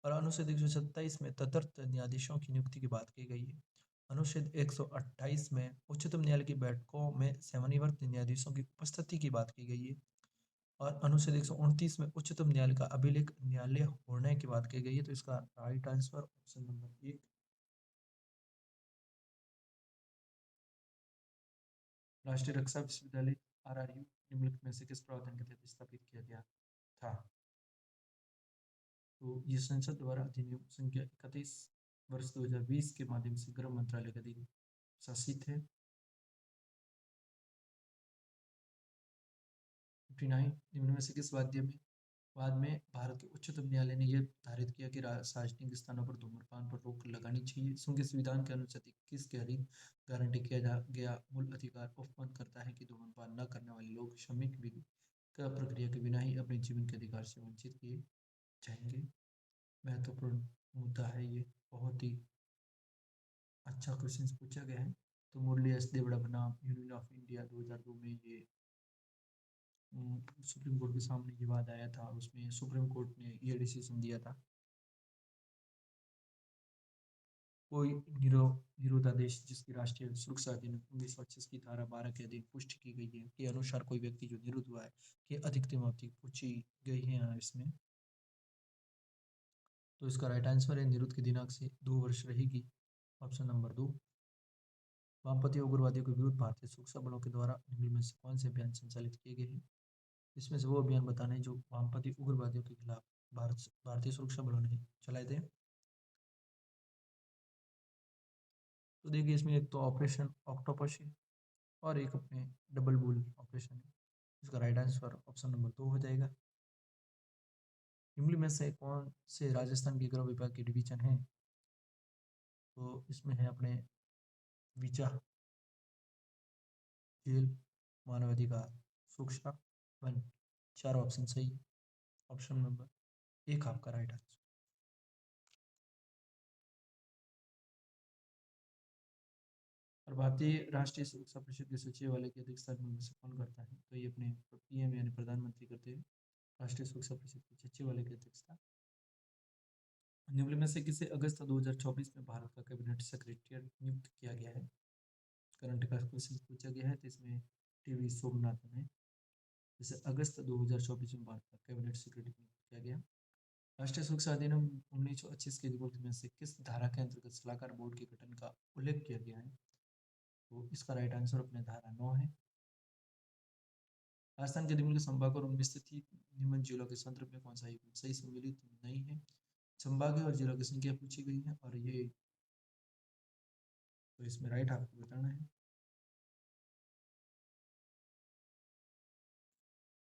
और अनुच्छेद 127 में तदर्थ न्यायाधीशों की नियुक्ति की बात की गई है। अनुच्छेद 128 में उच्चतम न्यायालय की बैठकों में सेवानिवृत्त न्यायाधीशों की उपस्थिति की बात की गई है। और अनुच्छेद 129 में उच्चतम न्यायालय का अभिलेख न्यायालय होने की बात की गई है। तो इसका राइट आंसर ऑप्शन नंबर 1। राष्ट्रीय रक्षा विश्वविद्यालय आरआरयू निम्नलिखित में से किस प्रावधान के तहत स्थापित किया गया था? तो ये संसद द्वारा अधिनियम संख्या 31 वर्ष 2020 के माध्यम से गृह मंत्रालय के अधीन शासित है। 59, निम्न में से किस वाद्य में बाद में भारत के उच्चतम न्यायालय ने यह निर्धारित किया कि सार्वजनिक स्थानों पर धूम्रपान पर रोक लगानी चाहिए? क्योंकि संविधान के अनुच्छेद 21 के अधीन गारंटी किया गया मूल अधिकार उपबंध करता है कि धूम्रपान न करने वाले लोग श्रमिक का प्रक्रिया के बिना ही अपने जीवन के अधिकार से वंचित किए जाएंगे। महत्वपूर्ण मुद्दा है ये, बहुत ही अच्छा क्वेश्चन पूछा गया है। तो मुरली एस देवड़ा बनाम यूनियन ऑफ इंडिया 2002 में ये सुप्रीम कोर्ट के सामने ये बात आया था, उसमें सुप्रीम कोर्ट ने ये डिसीजन दिया था। कोई निरोधादेश जिसकी राष्ट्रीय सुरक्षा अधिनियम 1925 की धारा 12 के अधीन पुष्टि की गई है के अनुसार कोई व्यक्ति जो निरुद्ध हुआ है कि अधिकतम अवधि पूछी गई है यहाँ इसमें। तो इसका राइट आंसर है निरुद्ध के दिनांक से 2 वर्ष रहेगी, ऑप्शन नंबर 2। वामपंथी उग्रवादियों के विरुद्ध भारतीय सुरक्षा बलों के द्वारा निम्न में से कौन से अभियान संचालित किए गए हैं? इसमें से वो अभियान बताने जो वामपंथी उग्रवादियों के खिलाफ भारतीय सुरक्षा बलों ने चलाए थे। तो देखिए इसमें एक तो ऑपरेशन ऑक्टोपस है और एक अपने डबल बुल ऑपरेशन है। इसका राइट आंसर ऑप्शन नंबर 2 हो जाएगा। निम्न में से कौन से राजस्थान के गृह विभाग के डिवीजन है? तो इसमें है अपने विचा, जेल, मानवाधिकार, सूक्ष्म, वन। चार ऑप्शन सही है। ऑप्शन नंबर 1 आपका राइट आंसर। और भारतीय राष्ट्रीय सुरक्षा परिषद के सचिवालय की अध्यक्षता में से कौन करता है? तो ये अपने पीएम यानी प्रधानमंत्री करते हैं राष्ट्रीय सुरक्षा परिषद के सचिवालय की अध्यक्षता। निम्न में से किसे अगस्त 2024 में भारत का कैबिनेट सेक्रेटरी नियुक्त किया गया है? करंट का क्वेश्चन पूछा गया है, तो इसमें टीवी सोमनाथन है। जैसे अगस्त 2024 में भारत का कैबिनेट सेक्रेटरी नियुक्त किया गया। राष्ट्रीय सुरक्षा अधिनियम 1925 के रिपोर्ट में से किस धारा के अंतर्गत सलाहकार बोर्ड के गठन का उल्लेख किया गया है? तो इसका राइट आंसर अपने धारा 9 है। राजस्थान के दिमल के संभाग और उनमें स्थित निम्न जिलों के संदर्भ में कौन सा युग्म सही सम्मिलित नहीं है? संभाग और जिलों की संख्या पूछी गई है और ये तो इसमें राइट आपको बताना है।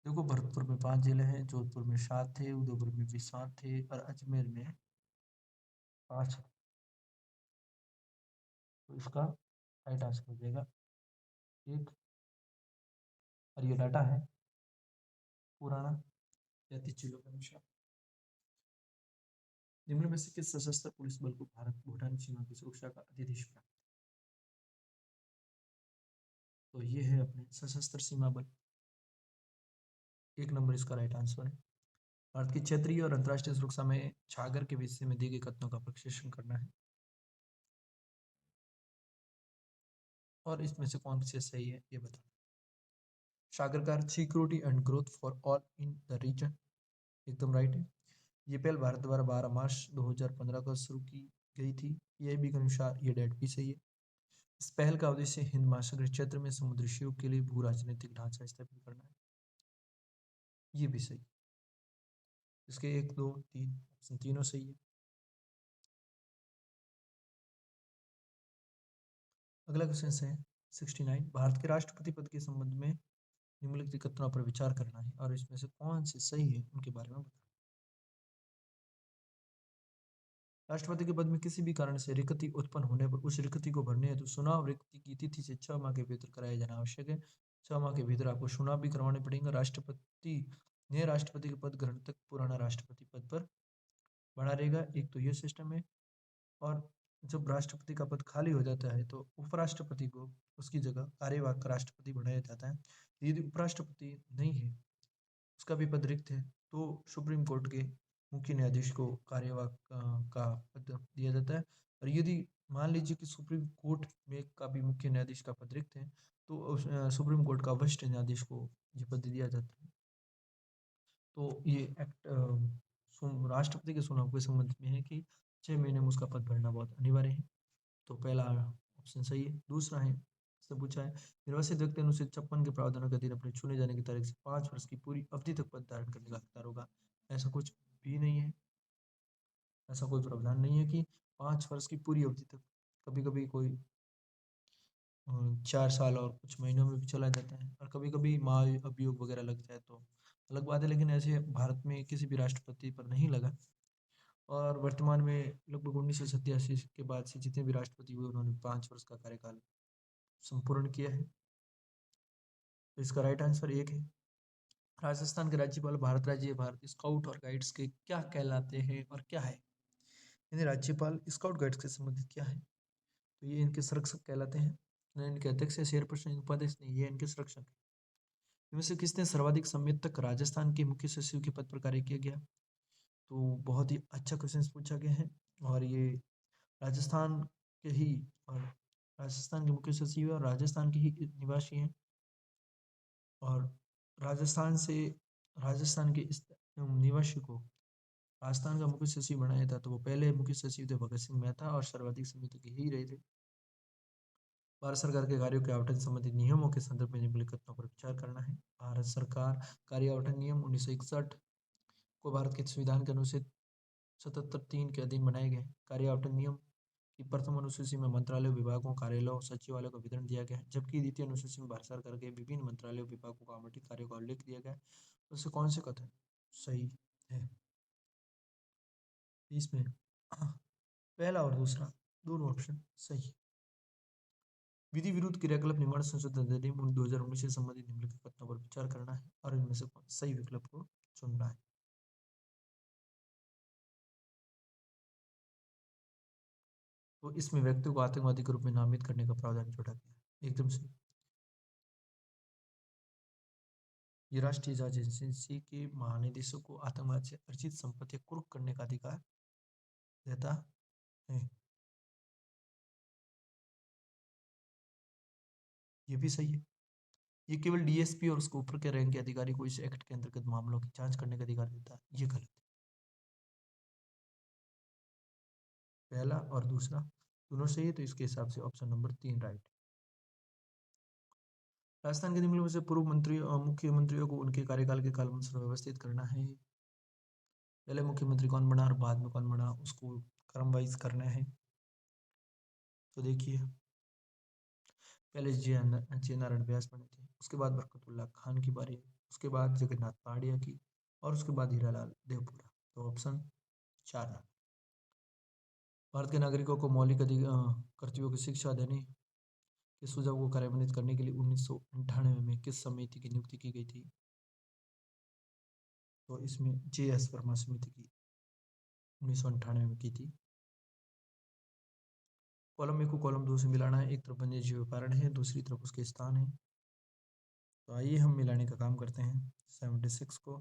देखो भरतपुर में 5 जिले हैं, जोधपुर में 7 थे, उदयपुर में भी 7 थे और अजमेर में 5। तो इसका राइट आंसर हो जाएगा 1। और ये डाटा है पुराना 33 जिलों के अनुसार। निम्न में से किस सशस्त्र पुलिस बल को भारत भूटान सीमा की सुरक्षा का अध्यादेश प्राप्त? तो ये है अपने सशस्त्र सीमा बल। 1 नंबर इसका राइट आंसर है। भारत की क्षेत्रीय और अंतर्राष्ट्रीय सुरक्षा में छागर के विषय में दी गई कथनों का प्रक्षेपण करना है। और इसमें से कौन से सही है ये बताना। सागर का security and growth for all in the region एकदम राइट है। ये पहल भारत द्वारा 12 मार्च 2015 को शुरू की गई थी। पीआईबी के अनुसार ये डेट भी सही है। इस पहल का उद्देश्य हिंद महासागरीय क्षेत्र में समुद्री सहयोग के लिए भू राजनीतिक ढांचा स्थापित करना है। ये भी सही। इसके 1, 2, 3 ऑप्शन तीनों सही है। अगला क्वेश्चन है 69। भारत के राष्ट्रपति पद के संबंध में निम्नलिखित कथनों पर विचार करना है और इसमें से कौन से सही है उनके बारे में बताना। राष्ट्रपति के पद में किसी भी कारण से रिक्ति उत्पन्न होने पर उस रिक्ति को भरने हेतु चुनाव रिक्ति की तिथि से 6 माह के भीतर कराया जाना आवश्यक है। 6 माह के भीतर आपको चुनाव भी करवाने पड़ेंगे। राष्ट्रपति नए राष्ट्रपति के पद ग्रहण तक पुराना राष्ट्रपति पद पर बना रहेगा। एक तो ये सिस्टम है। और जब राष्ट्रपति का पद खाली हो जाता है तो उपराष्ट्रपति को उसकी जगह कार्यवाहक राष्ट्रपति बनाया जाता है। यदि उपराष्ट्रपति नहीं है, उसका भी पद रिक्त है, तो सुप्रीम कोर्ट के मुख्य न्यायाधीश को कार्यवाहक का पद दिया जाता है। और यदि मान लीजिए कि सुप्रीम कोर्ट में का भी मुख्य न्यायाधीश का पद रिक्त है, तो सुप्रीम कोर्ट का वरिष्ठ न्यायाधीश को ये पद दिया जाता है। तो ये एक्ट राष्ट्रपति के चुनाव के संबंध में है कि 6 महीने में उसका पद भरना बहुत अनिवार्य है। तो पहला ऑप्शन सही है। दूसरा है इससे पूछा है निर्वाचित व्यक्ति अनुच्छेद 56 के प्रावधानों के अधीन अपने चुने जाने की तारीख से 5 वर्ष की पूरी अवधि तक पद धारण करने का हकदार होगा। ऐसा कुछ भी नहीं है। ऐसा कोई प्रावधान नहीं है कि 5 वर्ष की पूरी अवधि तक। कभी कभी कोई 4 साल और कुछ महीनों में भी चला जाता है और कभी कभी महाअभियोग वगैरह लग जाए तो अलग बात है, लेकिन ऐसे भारत में किसी भी राष्ट्रपति पर नहीं लगा। और वर्तमान में लगभग 1987 के बाद से जितने भी राष्ट्रपति हुए उन्होंने 5 वर्ष का कार्यकाल संपूर्ण किया है। तो इसका राइट आंसर 1 है। राजस्थान के राज्यपाल भारत राज्य भारत स्काउट और गाइड्स के क्या कहलाते हैं और क्या है? यानी राज्यपाल स्काउट गाइड्स के संबंधित क्या है? तो ये इनके संरक्षक कहलाते हैं। न इनके अध्यक्ष या चेयरपर्सन उपाध्यक्ष नहीं, ये इनके संरक्षक है। इनमें से किसने सर्वाधिक समय तक राजस्थान के मुख्य सचिव के पद पर कार्य किया गया? तो बहुत ही अच्छा क्वेश्चन पूछा गया है और ये राजस्थान के ही और राजस्थान के मुख्य सचिव और राजस्थान के ही निवासी हैं। और राजस्थान के इस निवासी को राजस्थान का मुख्य सचिव बनाया था। तो वो पहले मुख्य सचिव थे भगत सिंह मेहता और सर्वाधिक समय तक यही रहे थे। भारत सरकार के कार्यों के आवंटन संबंधी नियमों के संदर्भ में निम्नलिखित कथनों पर विचार करना है। भारत सरकार कार्य आवंटन नियम 1961 को भारत के संविधान के अनुच्छेद 77(3) के अधीन बनाए गए। कार्य आवंटन नियम की प्रथम अनुसूची में मंत्रालयों, विभागों, कार्यालयों, सचिवालयों का विवरण दिया गया है, जबकि द्वितीय अनुसूची में भारत सरकार के विभिन्न मंत्रालयों, विभागों को आवंटित कार्यों का उल्लेख दिया गया है। उससे कौन से कथन सही है? इसमें पहला और दूसरा दोनों ऑप्शन सही है। विधि विरुद्ध क्रियाकलाप निवारण संशोधन अधिनियम 2019 से संबंधित निम्नलिखित कथनों पर विचार करना है और इनमें से सही विकल्प को चुनना है। तो इसमें व्यक्ति को आतंकवादी के रूप में नामित करने का प्रावधान जोड़ा गया है। एकदम से ये राष्ट्रीय जांच एजेंसी के महानिदेशक को आतंकवाद से अर्जित संपत्ति कुर्क करने का अधिकार देता है। ये भी सही है। ये केवल डीएसपी और उसके ऊपर के रैंक के अधिकारी को इस एक्ट के अंतर्गत मामलों की जांच करने का अधिकार देता है। ये गलत है। पहला और दूसरा दोनों सही है, तो इसके हिसाब से ऑप्शन नंबर 3 राइट। राजस्थान के निम्नलिखित में से पूर्व मंत्री और मुख्यमंत्रियों को उनके कार्यकाल के कालानुसार व्यवस्थित करना है। पहले मुख्यमंत्री कौन बना और बाद में कौन बना, उसको क्रम वाइज करना है। तो देखिए, पहले जे नारायण व्यास बने थे, उसके बाद बरकतुल्ला खान की बारी, उसके बाद जगन्नाथ पहाड़िया की, और उसके बाद हीरालाल देवपुरा। तो ऑप्शन 4 भारत के नागरिकों को मौलिक कर्तव्यों की शिक्षा देने के सुझाव को कार्यान्वित करने के लिए 1998 में किस समिति की नियुक्ति की गई थी? तो इसमें जे.एस. वर्मा समिति की 1998 में की थी। कॉलम 1 को कॉलम 2 से मिलाना है। एक तरफ वन्य जीव कारण है, दूसरी तरफ उसके स्थान है। तो आइए हम मिलाने का काम करते हैं। 76 को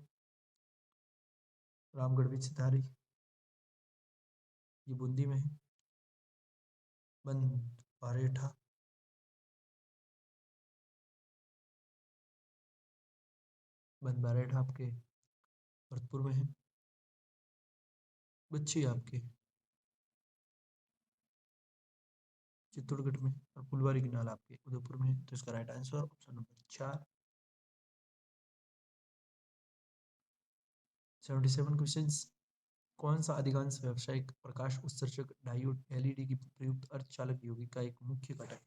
रामगढ़ बिचधारी, ये बूंदी में है। बंद बारेठा, बंद बारेठा आपके भरतपुर में है। बच्ची आपके चित्तौड़गढ़ में, और फुलवारी की नाला आपके उदयपुर में है। तो इसका right answer option number 4। 77 question. कौन सा अधिकांश व्यावसायिक प्रकाश उत्सर्जक डायोड एलईडी की प्रयुक्त अर्धचालक यौगिक का एक मुख्य घटक है?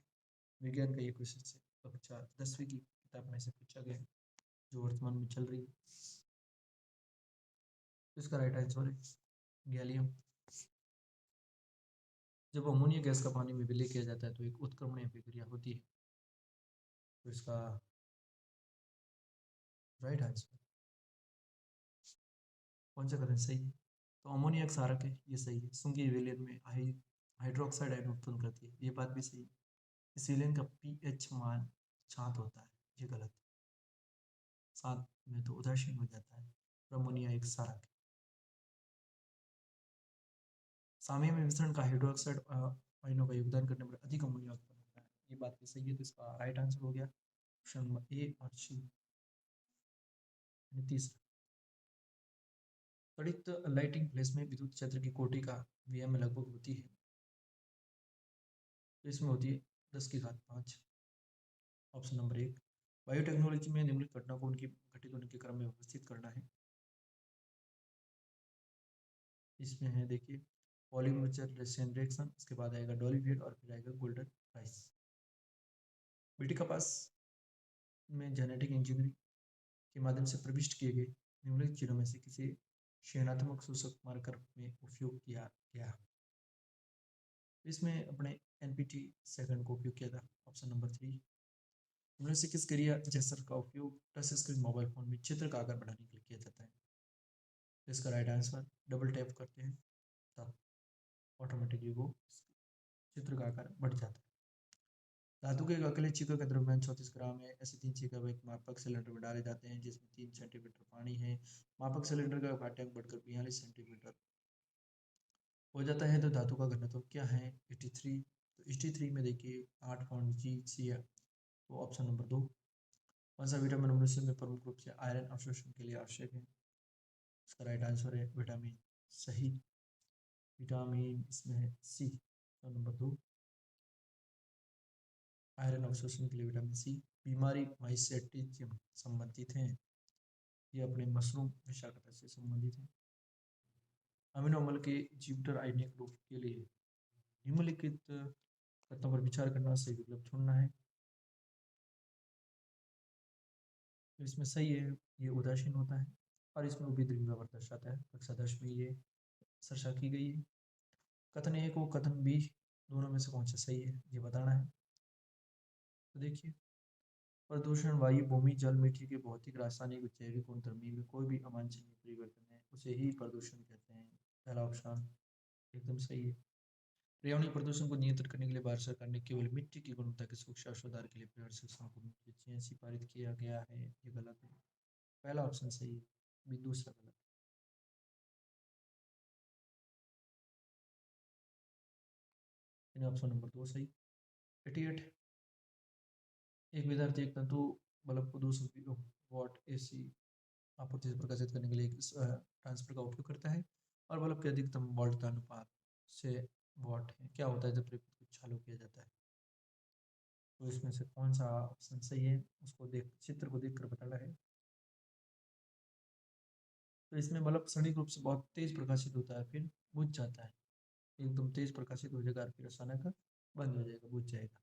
विज्ञान का ये क्वेश्चन से कक्षा 10वीं की किताब में से पूछा गया है, जो वर्तमान में चल रही है। तो इसका राइट आंसर है गैलियम। जब अमोनिया गैस का पानी में विलय किया जाता है तो एक उत्क्रमणीय प्रक्रिया होती है। तो इसका राइट आंसर कौन सा करें सही है? तो अमोनिया एक क्षारक है, ये सही है। सूंगी विलयन में हाइड्रोक्साइड आयन उत्पन्न करती है, ये बात भी सही है। इस विलयन का पीएच मान 7 होता है, ये गलत है। 7 में तो उदासीन हो जाता है। अमोनिया एक क्षारक है। सामयिक में विसरण का हाइड्रोक्साइड आयनों का योगदान करने पर अधिक अमोनिया उत्पन्न होता है, ये बात भी सही है। तो इसका राइट आंसर हो गया ऑप्शन नंबर ए और सी। तीसरा, त्वरित लाइटिंग फ्लैश में विद्युत क्षेत्र की कोटि का VM में लगभग होती है। तो इसमें होती है 10 की घात 5। Option number 1। बायोटेक्नोलॉजी में निम्नलिखित घटना को उनकी घटित होने के क्रम में व्यवस्थित करना है। इसमें है देखिए, पॉलीमर्चर रिएक्शन, उसके बाद आएगा डॉलीफेड और फिर आएगा गोल्डन राइस। बीटी कपास में जेनेटिक इंजीनियरिंग के माध्यम से प्रविष्ट किए गए निम्नलिखित चीजों में से किसी चयनात्मक सूचक मार्कर में उपयोग किया गया? इसमें अपने NPT सेकंड को उपयोग किया था। Option number 3। इनमें से किस क्रिया जेसर का उपयोग टच स्क्रीन मोबाइल फोन में चित्र का आकार बढ़ाने के लिए किया जाता है? इसका राइट आंसर डबल टैप करते हैं तब ऑटोमेटिकली वो चित्र का आकार बढ़ जाता है। धातु के अकेले चीका का द्रव्यमान 34 ग्राम है। ऐसे 3 चीका एक मापक सिलेंडर में डाले जाते हैं जिसमें 3 सेंटीमीटर पानी है। मापक सिलेंडर का पाठ्यांक बढ़कर 42 सेंटीमीटर हो जाता है। तो धातु का घनत्व क्या है? 83। तो 83 में देखिए 8 पाउंड जी है। तो ऑप्शन नंबर 2। कौन सा विटामिन मनुष्य में प्रमुख रूप से आयरन अवशोषण के लिए आवश्यक है? इसका राइट आंसर है विटामिन। सही विटामिन इसमें है सी, तो नंबर 2। आयरन अवशोषण के लिए विटामिन सी। बीमारी माइसेटिज्म संबंधित हैं, ये अपने मशरूम विषाक्तता से संबंधित है। अमीनो अम्ल के जिब्टर आयनिक रूप के लिए निम्नलिखित तत्वों पर विचार करना, सही विकल्प चुनना है। तो इसमें सही है, ये उदासीन होता है और इसमें उबिद लिंगावर दर्शाता है। कक्षा 10 में ये चर्चा की गई है। कथन ए को कथन बी दोनों में से कौन सा सही है, ये बताना है। तो देखिए, प्रदूषण वायु, भूमि, जल, मिट्टी के भौतिक, रासायनिक, जैविक गुणधर्मी में कोई भी अवांछनीय परिवर्तन है उसे ही प्रदूषण कहते हैं। पहला ऑप्शन एकदम सही है। पर्यावरणीय प्रदूषण को नियंत्रित करने के लिए भारत सरकार ने केवल मिट्टी की गुणवत्ता की सुरक्षा और सुधार के लिए पर्यावरण शिक्षा को जीएससी पारित किया गया है, ये गलत है। पहला ऑप्शन सही है, बी दूसरा गलत। यानी ऑप्शन नंबर 2 सही। 88, एक विद्यार्थी एक तंतु बल्ब को 200 वाट एसी आपूर्ति से प्रकाशित करने के लिए ट्रांसफर का उपयोग करता है और बल्ब के अधिकतम वोल्ट का अनुपात से वाट है। क्या होता है जब प्रयुक्त को चालू किया जाता है? तो इसमें से कौन सा ऑप्शन सही है, उसको देख, चित्र को देखकर बताना है। तो इसमें बल्ब क्षणिक रूप से बहुत तेज प्रकाशित होता है, फिर बुझ जाता है। एकदम तेज प्रकाशित हो जाएगा और फिर अचानक बंद हो जाएगा, बुझ जाएगा।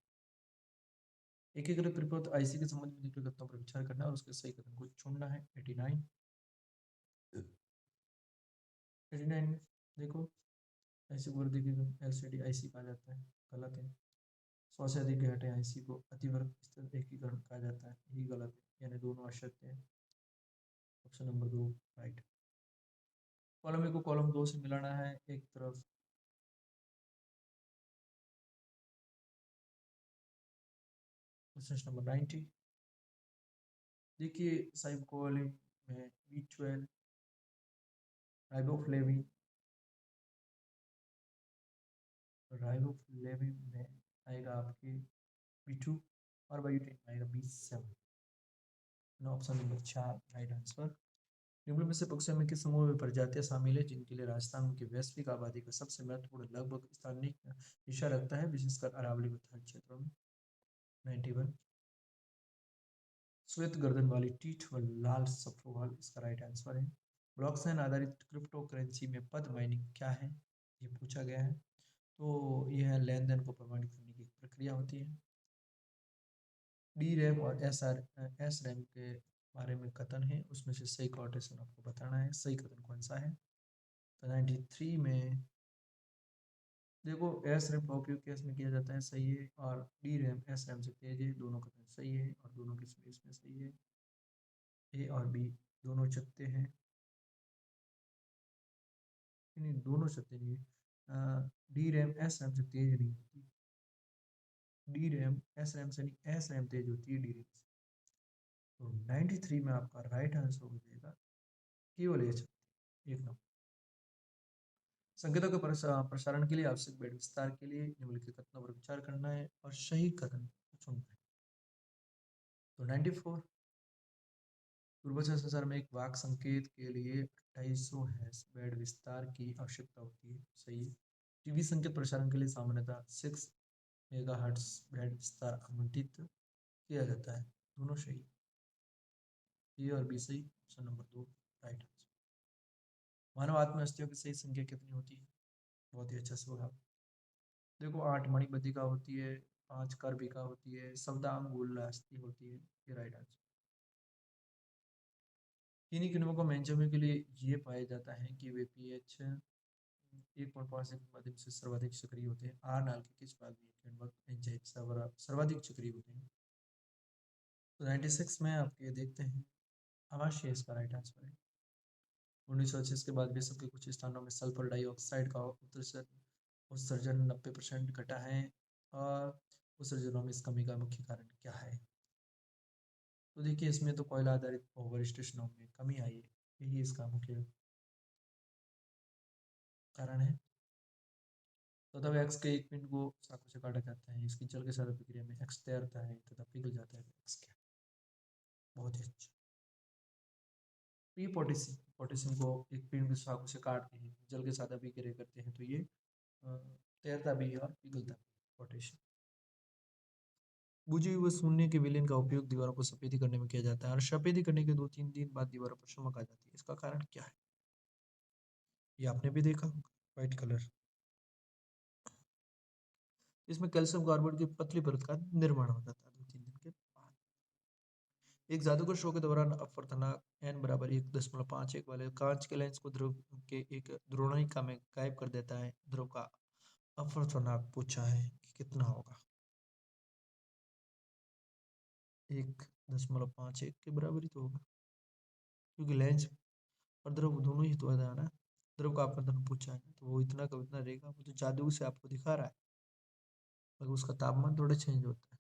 एकीकृत त्रिपद आईसी के संबंध में निम्नलिखित कथनों पर विचार करना और उसके सही कथन को चुनना है। 89, 89 में देखो, ऐसी वर्दी की एलसीडी आईसी कहा जाता है, गलत है। 100 से अधिक घंटे आईसी को अतिवर्ग स्तर एकीकरण कहा जाता है, ये गलत है, यानी दोनों असत्य है। Option number 2 right. Column A को कॉलम 2 से मिलाना है एक तरफ। क्वेश्चन नंबर 90, देखिए साइबोकोलिन में B12, राइबोफ्लेविन, राइबोफ्लेविन में आएगा आपके B2 और बायोटिन में आएगा B7। Option number 4 right answer. निम्न में से पक्षियों में किस समूह में प्रजातियां शामिल है जिनके लिए राजस्थान की वैश्विक आबादी का सबसे महत्वपूर्ण लगभग स्थानीय हिस्सा रखता है, विशेषकर अरावली विस्तार क्षेत्रों में? 91, श्वेत गर्दन वाली टीठ व लाल सफ्रोवाल इसका राइट आंसर है। ब्लॉकचेन आधारित क्रिप्टो करेंसी में पद माइनिंग क्या है, ये पूछा गया है। तो यह लेन देन को प्रमाणित करने की प्रक्रिया होती है। डी रैम और एस रैम के बारे में कथन है, उसमें से सही कोटेशन आपको बताना है, सही कथन कौन सा है। तो 93 में देखो, एस रैम का उपयोग केस में किया जाता है, सही है। और डी रैम एस रैम से तेज है, दोनों कथन सही है और दोनों की स्पेस में सही है। ए और बी दोनों चकते हैं, नहीं दोनों चकते नहीं है। डी रैम एस रैम से तेज नहीं होती, डी रैम एस रैम से नहीं, एस रैम तेज होती है डी रैम से। तो 93 में आपका राइट आंसर हो जाएगा केवल ये चकते, एक नंबर। संकेतों के प्रसारण के लिए आवश्यक बेड विस्तार के लिए निम्नलिखित कथनों पर विचार करना है और सही कथन चुनना है। तो 94, दूरभाषा संचार में एक वाक संकेत के लिए 2800 हैश बेड विस्तार की आवश्यकता होती है, सही है। टीवी संकेत प्रसारण के लिए सामान्यतः 6 मेगाहर्ट्ज बेड विस्तार आवंटित किया जाता है, दोनों सही। ए और बी सही, ऑप्शन नंबर 2 राइट आंसर। मानव आत्म अस्थियों की सही संख्या कितनी होती है? बहुत ही अच्छा सवाल। देखो, 8 मणिबद्धिका होती है, 5 कर्भिका होती है, शब्दांगुल अस्थि होती है, ये राइट आंसर। किन्हीं किण्वों को मेंजोमे के लिए ये पाया जाता है कि वे पीएच 1.5 के माध्यम से सर्वाधिक सक्रिय होते हैं। आर नाल के किस भाग में किण्वक एंजाइम सर्वाधिक सक्रिय होते हैं? तो 96 में आप ये देखते हैं, अवश्य इसका राइट आंसर है। 1925 के बाद विश्व के कुछ स्थानों में सल्फर डाइऑक्साइड का उत्सर्जन 90% घटा है, और उत्सर्जनों में इस कमी का मुख्य कारण क्या है? तो देखिए, इसमें तो कोयला आधारित पावर स्टेशनों में कमी आई है, यही इसका मुख्य कारण है। तो तब एक्स के एक पिंड को चाकू से काटा जाता है, इसकी जल के साथ प्रक्रिया में एक्स तैरता है तथा पिघल जाता है, एक्स क्या? बहुत ही अच्छा। तो ये पोटेशियम, पोटेशियम को एक पिंड की चाकू से काटते हैं, जल के साथ अभिक्रिया करते हैं, तो ये तैरता भी है और पिघलता भी है, पोटेशियम। बुझे हुए शून्य के विलेन का उपयोग दीवारों को सफेदी करने में किया जाता है और सफेदी करने के 2-3 दिन बाद दीवारों पर चमक आ जाती है। इसका कारण क्या है? ये आपने भी देखा होगा, व्हाइट कलर। इसमें कैल्शियम कार्बाइड की पतली परत का निर्माण हो जाता है 2-3 दिन के बाद। एक जादूगर शो के दौरान अपवर्तनांक n बराबर 1.51 वाले कांच के लेंस को ध्रुव के एक द्रोणिका में गायब कर देता है। ध्रुव का अपवर्तनांक पूछा है कि कितना होगा? 1.51 के बराबर ही तो होगा, क्योंकि लेंस और ध्रुव दोनों ही तो है ना। ध्रुव का अपवर्तन पूछा है तो वो इतना का उतना रहेगा, वो तो जादू से आपको दिखा रहा है, मगर उसका तापमान थोड़ा चेंज होता है।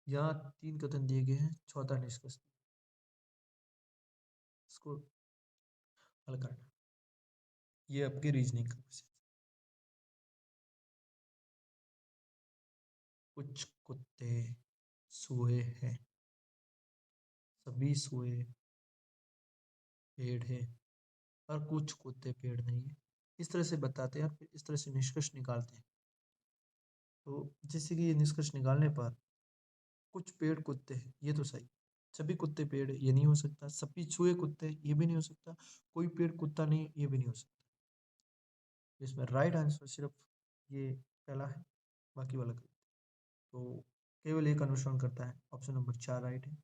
यहाँ 3 कथन दिए गए हैं, चौथा निष्कर्ष इसको हल करना। ये आपकी रीजनिंग का क्वेश्चन। कुछ कुत्ते सोए हैं, सभी सोए पेड़ है, और कुछ कुत्ते पेड़ नहीं है। इस तरह से बताते हैं और फिर इस तरह से निष्कर्ष निकालते हैं। तो जैसे कि ये निष्कर्ष निकालने पर कुछ पेड़ कुत्ते हैं, ये तो सही। सभी कुत्ते पेड़ है, ये नहीं हो सकता। सभी चूहे कुत्ते हैं, ये भी नहीं हो सकता। कोई पेड़ कुत्ता नहीं, ये भी नहीं हो सकता। इसमें राइट आंसर सिर्फ ये पहला है, बाकी वाला गलत। तो केवल एक अनुसरण करता है, ऑप्शन नंबर 4 राइट है।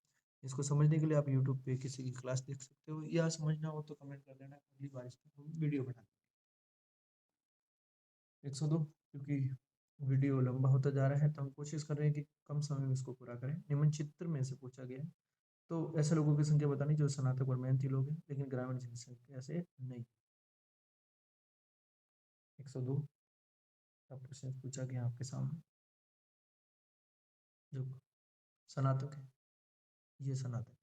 इसको समझने के लिए आप यूट्यूब पे किसी की क्लास देख सकते हो, या समझना हो तो कमेंट कर देना, अगली बार इसको वीडियो बना 102, क्योंकि वीडियो लंबा होता जा रहा है तो हम कोशिश कर रहे हैं कि कम समय में इसको पूरा करें। निम्न चित्र में से पूछा गया है, तो ऐसे लोगों की संख्या बतानी जो स्नातक और मेहनती लोग हैं, लेकिन ग्रामीण जनसंख्या से नहीं। 102 का प्रश्न पूछा गया आपके सामने। जो स्नातक है, ये स्नातक,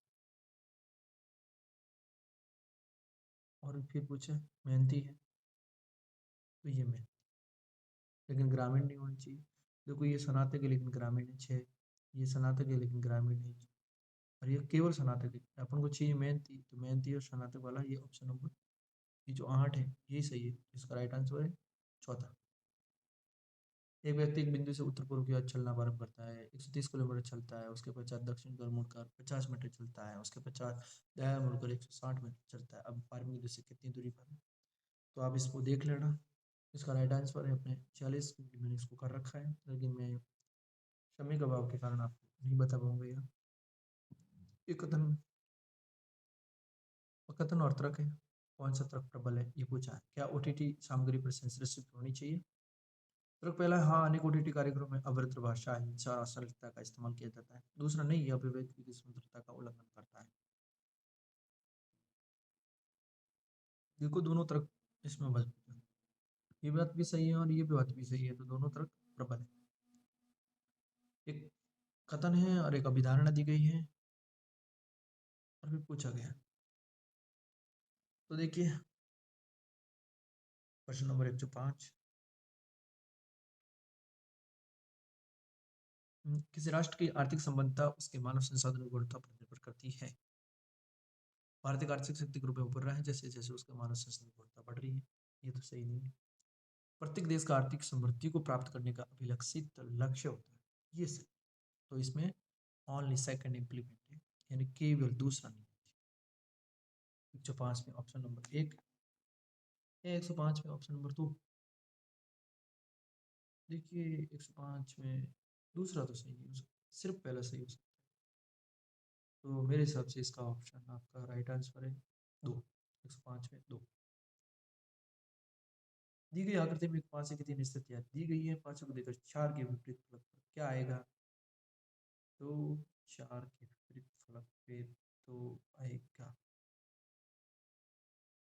और फिर पूछे मेहनती है, तो ये मेहनती, लेकिन ग्रामीण नहीं होनी चाहिए। देखो ये स्नातक है लेकिन ग्रामीण है 6, ये स्नातक है लेकिन ग्रामीण है, और ये केवल स्नातक है। अपन को चाहिए मेहनती, तो मेहनती और स्नातक वाला ये ऑप्शन नंबर, ये जो 8 है यही सही है। इसका राइट आंसर है चौथा। एक व्यक्ति एक बिंदु से उत्तर पूर्व की ओर चलना प्रारंभ करता है, 130 किलोमीटर चलता है, उसके पश्चात दक्षिण की ओर मुड़कर 50 मीटर चलता है, उसके पश्चात दायां मुड़कर 160 मीटर चलता है। अब प्रारंभिक बिंदु से कितनी दूरी पर है, तो आप इसको देख लेना। इसका राइट आंसर है अपने 40, क्योंकि मैंने इसको कर रखा है, लेकिन मैं समय के अभाव के कारण आपको नहीं बता पाऊंगा यह। ये कथन और तर्क है। कौन सा तर्क प्रबल है, ये पूछा है। क्या ओटीटी सामग्री पर सेंसरशिप होनी चाहिए? तो पहला, हाँ, अनेक ओटीटी कार्यक्रमों में अभद्र भाषा, हिंसा और अश्लीलता का इस्तेमाल किया जाता है। दूसरा, नहीं, यह अभिव्यक्ति की स्वतंत्रता का उल्लंघन करता है। देखो दोनों तरफ इसमें मजबूत है, ये बात भी सही है और ये बात भी सही है, तो दोनों तरफ प्रबल है। एक कथन है और एक अभिधारणा दी गई है और फिर पूछा गया। तो देखिए प्रश्न नंबर 105, किसी राष्ट्र की आर्थिक संबद्धता उसके मानव संसाधन गुणवत्ता पर निर्भर करती है। भारतीय आर्थिक शक्ति के रूप में उभर रहा है जैसे जैसे उसका मानव संसाधन गुणवत्ता बढ़ रही है, ये तो सही नहीं है। प्रत्येक देश का आर्थिक समृद्धि को प्राप्त करने का अभिलक्षित लक्ष्य होता है, ये सही। तो इसमें ओनली सेकंड इम्प्लीमेंट है, यानी केवल दूसरा नहीं। 105 में ऑप्शन नंबर 1 या 105 में ऑप्शन नंबर 2। देखिए 105 में दूसरा तो सही नहीं हो सकता, सिर्फ पहला सही हो सकता है। तो मेरे हिसाब से इसका ऑप्शन आपका राइट आंसर है 2, 105 में 2। दी गई आकृति में 5 की 3 स्थितियां दी गई है, 5 को देकर 4 के विपरीत फलक पर क्या आएगा? तो 4 के विपरीत फलक पे तो आएगा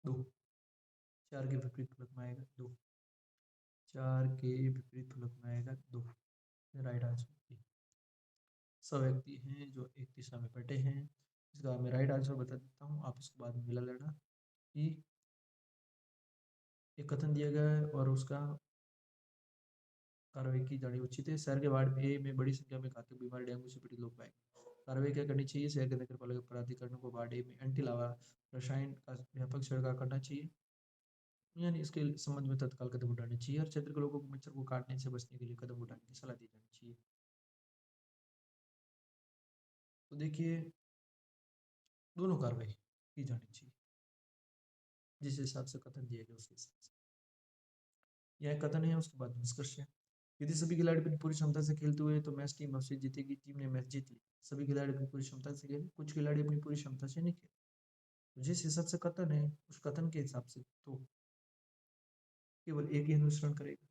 2। 4 के विपरीत फलक में आएगा 2। 4 के विपरीत फलक में आएगा 2। Right answer. सब व्यक्ति हैं जो एक दिशा में बटे हैं। इसका मैं राइट आंसर बता देता हूँ, आप इसको बाद में मिला लेना। कि एक कथन दिया गया है और उसका कार्रवाई की जानी उचित है। शहर के वार्ड ए में बड़ी संख्या में घातक बीमारी डेंगू से पीड़ित लोग पाए गए। कार्रवाई क्या करनी चाहिए? शहर के नगर पालिका प्राधिकरण को वार्ड ए में एंटी लावा रसायन का व्यापक छिड़काव करना चाहिए। यानी इसके संबंध में तत्काल कदम उठाने चाहिए। हर क्षेत्र के लोगों को मच्छर को काटने से बचने के लिए कदम उठाने की सलाह दी जानी चाहिए। तो देखिए, दोनों कार्रवाई की जानी चाहिए जिस हिसाब से कथन दिया गया उसके हिसाब से। यह कथन है, उसके बाद निष्कर्ष है। यदि सभी खिलाड़ी अपनी पूरी क्षमता से खेलते हुए तो मैच टीम अवश्य जीतेगी। टीम ने मैच जीत ली। सभी खिलाड़ी अपनी पूरी क्षमता से खेले, कुछ खिलाड़ी अपनी पूरी क्षमता से नहीं खेले। तो जिस हिसाब से कथन है, उस कथन के हिसाब से तो केवल एक ही अनुसरण करेगा।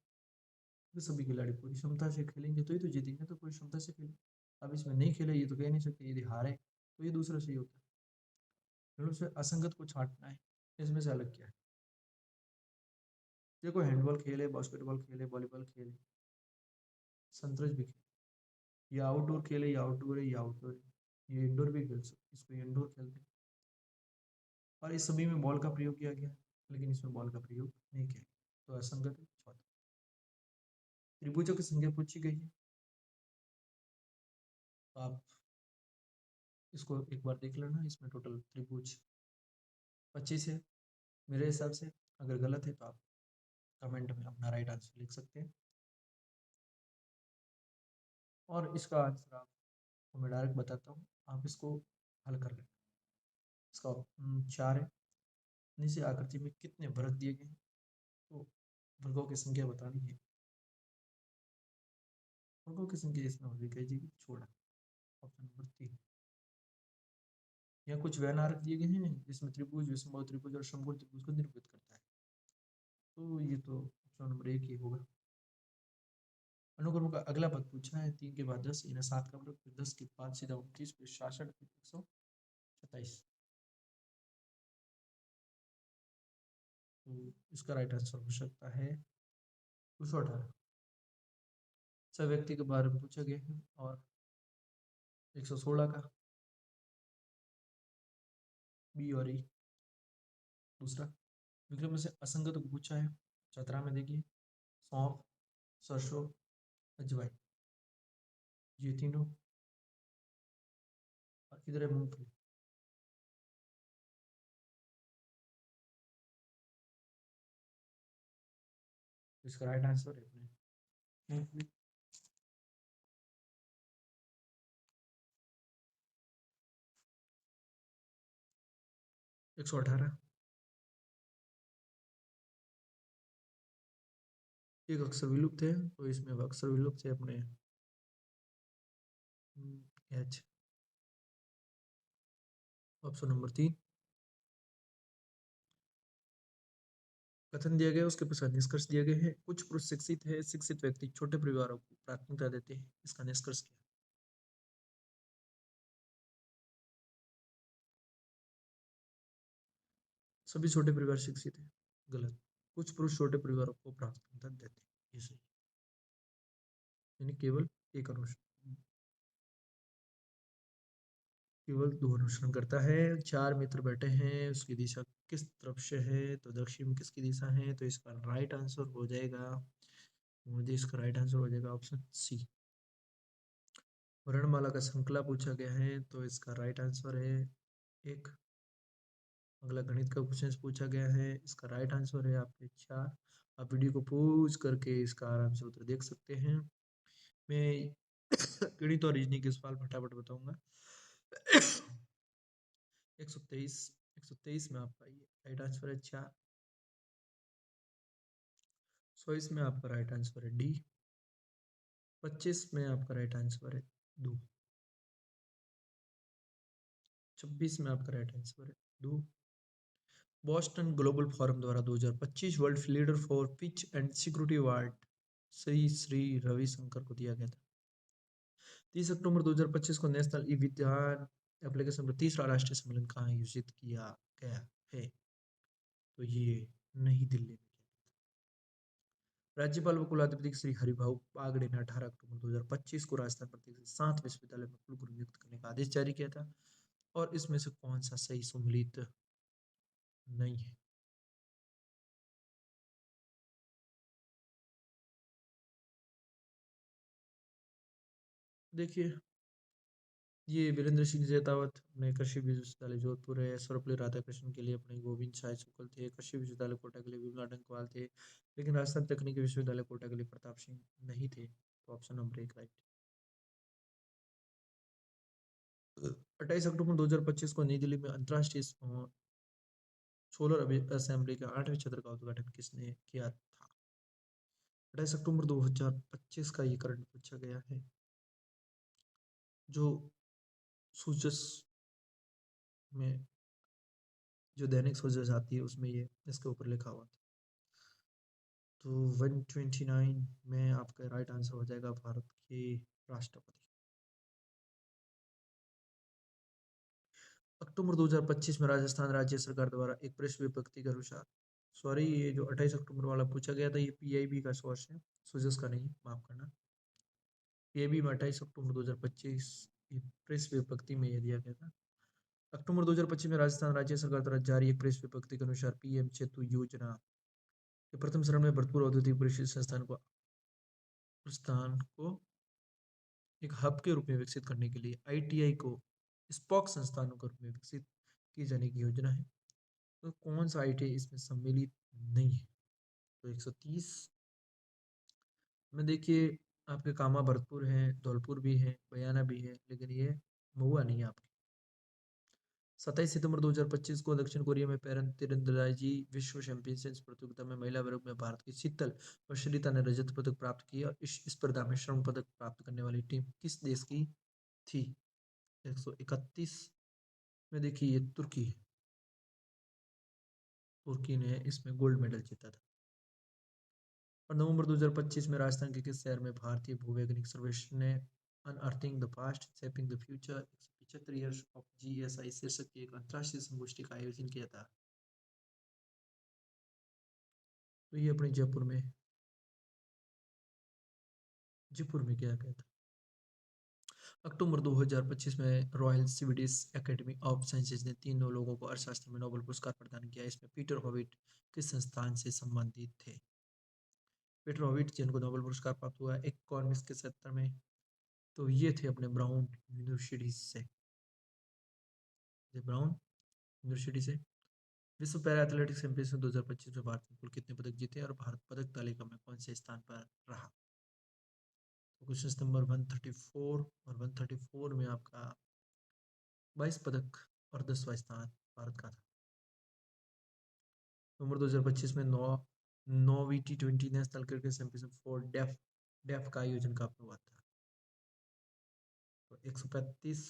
तो सभी खिलाड़ी पूरी क्षमता से खेलेंगे तो ही तो जीतेंगे, तो पूरी क्षमता से खेले। अब इसमें नहीं खेले ये तो कह नहीं सकते। यदि हारे तो ये दूसरा सही होता है। दोनों से असंगत को छांटना है, इसमें से अलग क्या है। देखो, हैंडबॉल खेले, बास्केटबॉल खेले, वॉलीबॉल खेले, संतरिश भी खेले, ये आउटडोर खेले, ये आउटडोर है, ये आउटडोर है, ये इंडोर भी खेल सकते, इसको इंडोर खेलते हैं। और इस सभी में बॉल का प्रयोग किया गया, लेकिन इसमें बॉल का प्रयोग नहीं किया गया, तो असंगत है। चौथा, त्रिभुजों की संख्या पूछी गई है। तो आप इसको एक बार देख लेना। इसमें टोटल त्रिभुज 25 है मेरे हिसाब से। अगर गलत है तो आप कमेंट में अपना राइट आंसर लिख सकते हैं, और इसका आंसर आपको मैं डायरेक्ट बताता हूँ, आप इसको हल कर लें। इसका 4 है। नीचे आकृति में कितने वृत्त दिए गए हैं, तो वर्गों की संख्या बतानी है। वर्गों की संख्या इसमें होगी कह जी छोड़ा, ऑप्शन नंबर 3। यहाँ कुछ वैनार्क दिए गए हैं जिसमें त्रिभुज, विषमबाहु त्रिभुज और समकोण त्रिभुज को निरूपित करता है, तो ये तो ऑप्शन नंबर 1 ही होगा। अनुक्रम का अगला पद पूछा है, 3 के बाद 10, इन्हें 7 का वर्ग, फिर 10 के बाद सीधा 29, फिर 66, फिर 127। तो इसका राइट आंसर हो सकता है 218। सब व्यक्ति के बारे में पूछा गया है, और 116 का बी और ई। दूसरा, विक्रम में से असंगत को पूछा है। 17 में देखिए, सौंफ, सरसों, अजवाइन, ये तीनों, और इधर है मूंगफली। इसका राइट आंसर है अपने मूंगफली। 118। एक अक्षर विलुप्त है, तो इसमें अक्षर विलुप्त है अपने एच, ऑप्शन नंबर 3। कथन दिया गया उसके पश्चात निष्कर्ष दिए गए हैं। कुछ पुरुष शिक्षित है, शिक्षित व्यक्ति छोटे परिवारों को प्राथमिकता देते हैं, इसका निष्कर्ष क्या है। सभी छोटे परिवार शिक्षित है, गलत। कुछ पुरुष छोटे परिवारों को प्राथमिकता देते हैं, ये सही। यानी केवल एक अनुष्ठान, केवल 2 अनुसरण करता है। 4 मित्र बैठे हैं, उसकी दिशा किस तरफ से है, तो दक्षिण में किसकी दिशा है, तो इसका राइट आंसर हो जाएगा, मुझे इसका राइट आंसर हो जाएगा ऑप्शन सी। वर्णमाला का श्रृंखला पूछा गया है, तो इसका राइट आंसर है 1। अगला गणित का क्वेश्चन पूछा गया है, इसका राइट आंसर है आपके 4। आप वीडियो को पॉज करके इसका आराम से उत्तर देख सकते हैं। मैं गणित और रीजनिंग के सवाल फटाफट बताऊंगा। 123, 123 में आपका ये राइट आंसर है 4। 100 में आपका राइट आंसर है डी। 25 में आपका राइट आंसर है 2। 26 में आपका राइट आंसर है 2। बॉस्टन ग्लोबल फोरम द्वारा 2025 world leader for pitch and security award Shri Ravishankar को दिया गया था। 30 अक्टूबर 2025 को नेशनल ई विज्ञान एप्लीकेशन पर तीसरा राष्ट्रीय सम्मेलन कहाँ आयोजित किया गया है, तो ये नई दिल्ली में। राज्यपाल व कुलाधिपति श्री हरिभाऊ बागड़े ने 18 अक्टूबर 2025 को राजस्थान प्रदेश के 7 विश्वविद्यालय में कुलगुरु नियुक्त करने का आदेश जारी किया था, और इसमें से कौन सा सही सम्मिलित नहीं है। देखिए, ये वीरेंद्र सिंह शेखावत अपने कृषि विश्वविद्यालय जोधपुर है। सर्वपल्ली राधाकृष्णन के लिए अपने गोविंद साय शुक्ल थे। कृषि विश्वविद्यालय कोटा के लिए विमला डंकवाल थे। लेकिन राजस्थान तकनीकी विश्वविद्यालय कोटा के लिए प्रताप सिंह नहीं थे। तो ऑप्शन नंबर एक राइट। 28 अक्टूबर 2025 को नई दिल्ली में अंतर्राष्ट्रीय सोलर असेंबली के 8वें क्षेत्र का उद्घाटन किसने किया था? 28 अक्टूबर 2025 का ये करंट पूछा गया है। जो सूजस में जो दैनिक सूजस आती है उसमें ये इसके ऊपर लिखा हुआ था। तो 129 में आपका राइट आंसर हो जाएगा भारत के राष्ट्रपति। अक्टूबर 2025 में राजस्थान राज्य सरकार द्वारा एक प्रेस विज्ञप्ति के अनुसार, सॉरी ये जो 28 अक्टूबर वाला पूछा गया था ये पीआईबी का सोर्स है, सूजस का नहीं, माफ करना। पीआईबी में 28 अक्टूबर 2025 प्रेस विज्ञप्ति में यह दिया गया था। अक्टूबर 2025 में राजस्थान राज्य सरकार द्वारा जारी एक प्रेस विज्ञप्ति के अनुसार पीएम सेतु योजना के प्रथम चरण में भरतपुर औद्योगिक परिषद संस्थान को एक हब के रूप में विकसित करने के लिए आईटीआई को स्पॉक संस्थानों के रूप में विकसित किए जाने की योजना है। तो कौन सा आईटीआई इसमें सम्मिलित नहीं है? तो 130 में देखिए आपके कामा भरतपुर है, धौलपुर भी है, बयाना भी है, लेकिन ये महुआ नहीं है आपके। 27 सितंबर 2025 को दक्षिण कोरिया में पैरा तीरंदाजी विश्व चैंपियनशिप प्रतियोगिता में महिला वर्ग में भारत की शीतल और श्रीता ने रजत पदक प्राप्त किया। इस स्पर्धा में स्वर्ण पदक प्राप्त करने वाली टीम किस देश की थी? 131 में देखिए ये तुर्की है। तुर्की ने इसमें गोल्ड मेडल जीता था। और नवंबर 2025 में राजस्थान के किस शहर में भारतीय भूवैज्ञानिक सर्वेक्षण ने unearthing the past shaping the future 175 years of GSI शीर्षक की एक अंतर्राष्ट्रीय संगोष्ठी का आयोजन किया था? तो ये अपने जयपुर में किया गया था। अक्टूबर 2025 में royal Swedish academy of sciences ने 3 लोगों को अर्थशास्त्र में नोबेल पुरस्कार प्रदान किया। इसमें पीटर हॉविट किस संस्थान से संबंधित थे? पीटर हॉविट जिनको नोबेल पुरस्कार प्राप्त हुआ इकोनॉमिक्स के क्षेत्र में, तो ये थे अपने ब्राउन यूनिवर्सिटी से। ब्राउन यूनिवर्सिटी से। विश्व पैरा एथलेटिक्स चैंपियनशिप 2025 में भारत ने कुल कितने पदक जीते और भारत पदक तालिका में कौन से स्थान पर रहा? तो क्वेश्चन नंबर 134 और 134 में आपका 22 पदक और 10वां स्थान भारत का था। नवंबर 2025 में 9वीं T20 national cricket championship for def का आयोजन कब हुआ था? तो 135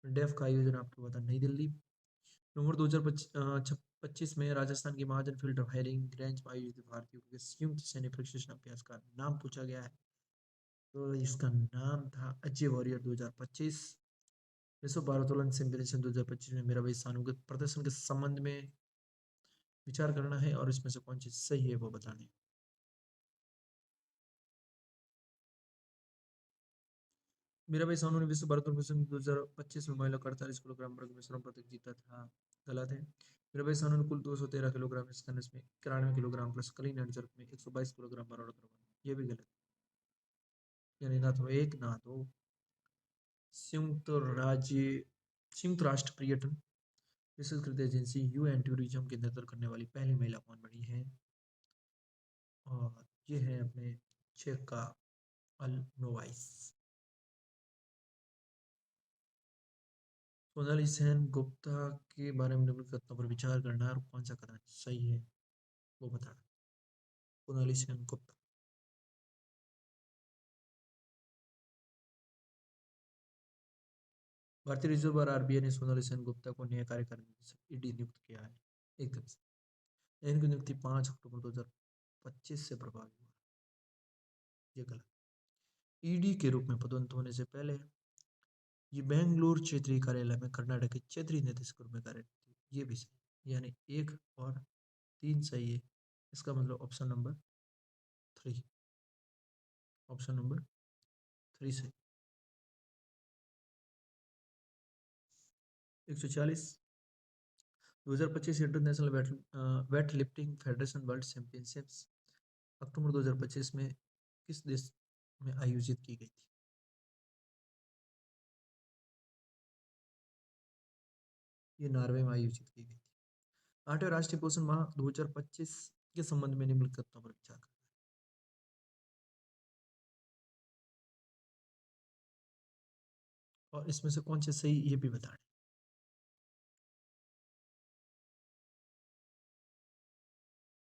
डेफ का आयोजन आपको हुआ था नई दिल्ली। नवंबर 2025 में राजस्थान की महाजन फील्ड फायरिंग रेंज में आयोजित भारतीयों के संयुक्त सैन्य प्रशिक्षण अभ्यास का नाम पूछा गया है। तो इसका नाम था अजय वॉरियर 2025। विश्व भारोत्तोलन चैंपियनशिप 2025 में मेरा भाई सानू के प्रदर्शन के संबंध में विचार करना है और इसमें से कौन चीज सही है वो बताना है। मेरा भाई सोनू ने विश्व भारोत्तोलन 2025 में महिला 48 किलोग्राम वर्ग में स्वर्ण पदक जीता था। गलत है। मेरा भाई सोनू ने कुल 213 किलोग्राम स्कैनर्स में 91 kilogram plus clean and jerk में 122 किलोग्राम भारोत्तोलन करवाया। ये भी गलत, यानी ना तो एक ना दो। संयुक्त राज्य संयुक्त राष्ट्र पर्यटन विशेषकृत एजेंसी यूएन टूरिज्म के नेतृत्व करने वाली पहली महिला कौन बनी है? और ये है अपने चेक का अल नोवाइस। सोनाली सेन गुप्ता के बारे में निम्नलिखित कथनों पर विचार करना है और कौन सा कथन सही है वो बताना। सोनाली सेन गुप्ता। भारतीय रिजर्व बैंक आरबीआई ने सोनाली सेन गुप्ता को नया कार्यकारी निदेशक ईडी नियुक्त किया है एकदम से। इनकी नियुक्ति 5 अक्टूबर 2025 से प्रभावी हुआ। ये गलत। ईडी के रूप में पदोन्नत होने से पहले ये बेंगलुरु क्षेत्रीय कार्यालय में कर्नाटक के क्षेत्रीय निदेशक के रूप में कार्यरत थी। ये भी सही, यानी 1 और 3 सही है। इसका मतलब ऑप्शन नंबर 3, ऑप्शन नंबर 3 सही। 140 2025 international weightlifting federation world championships अक्टूबर 2025 में किस देश में आयोजित की गई थी? ये नॉर्वे में आयोजित की गई थी। 8वें राष्ट्रीय पोषण माह 2025 के संबंध में निम्नलिखित तथ्यों पर विचार करें। और इसमें से कौन से सही ये भी बताएं।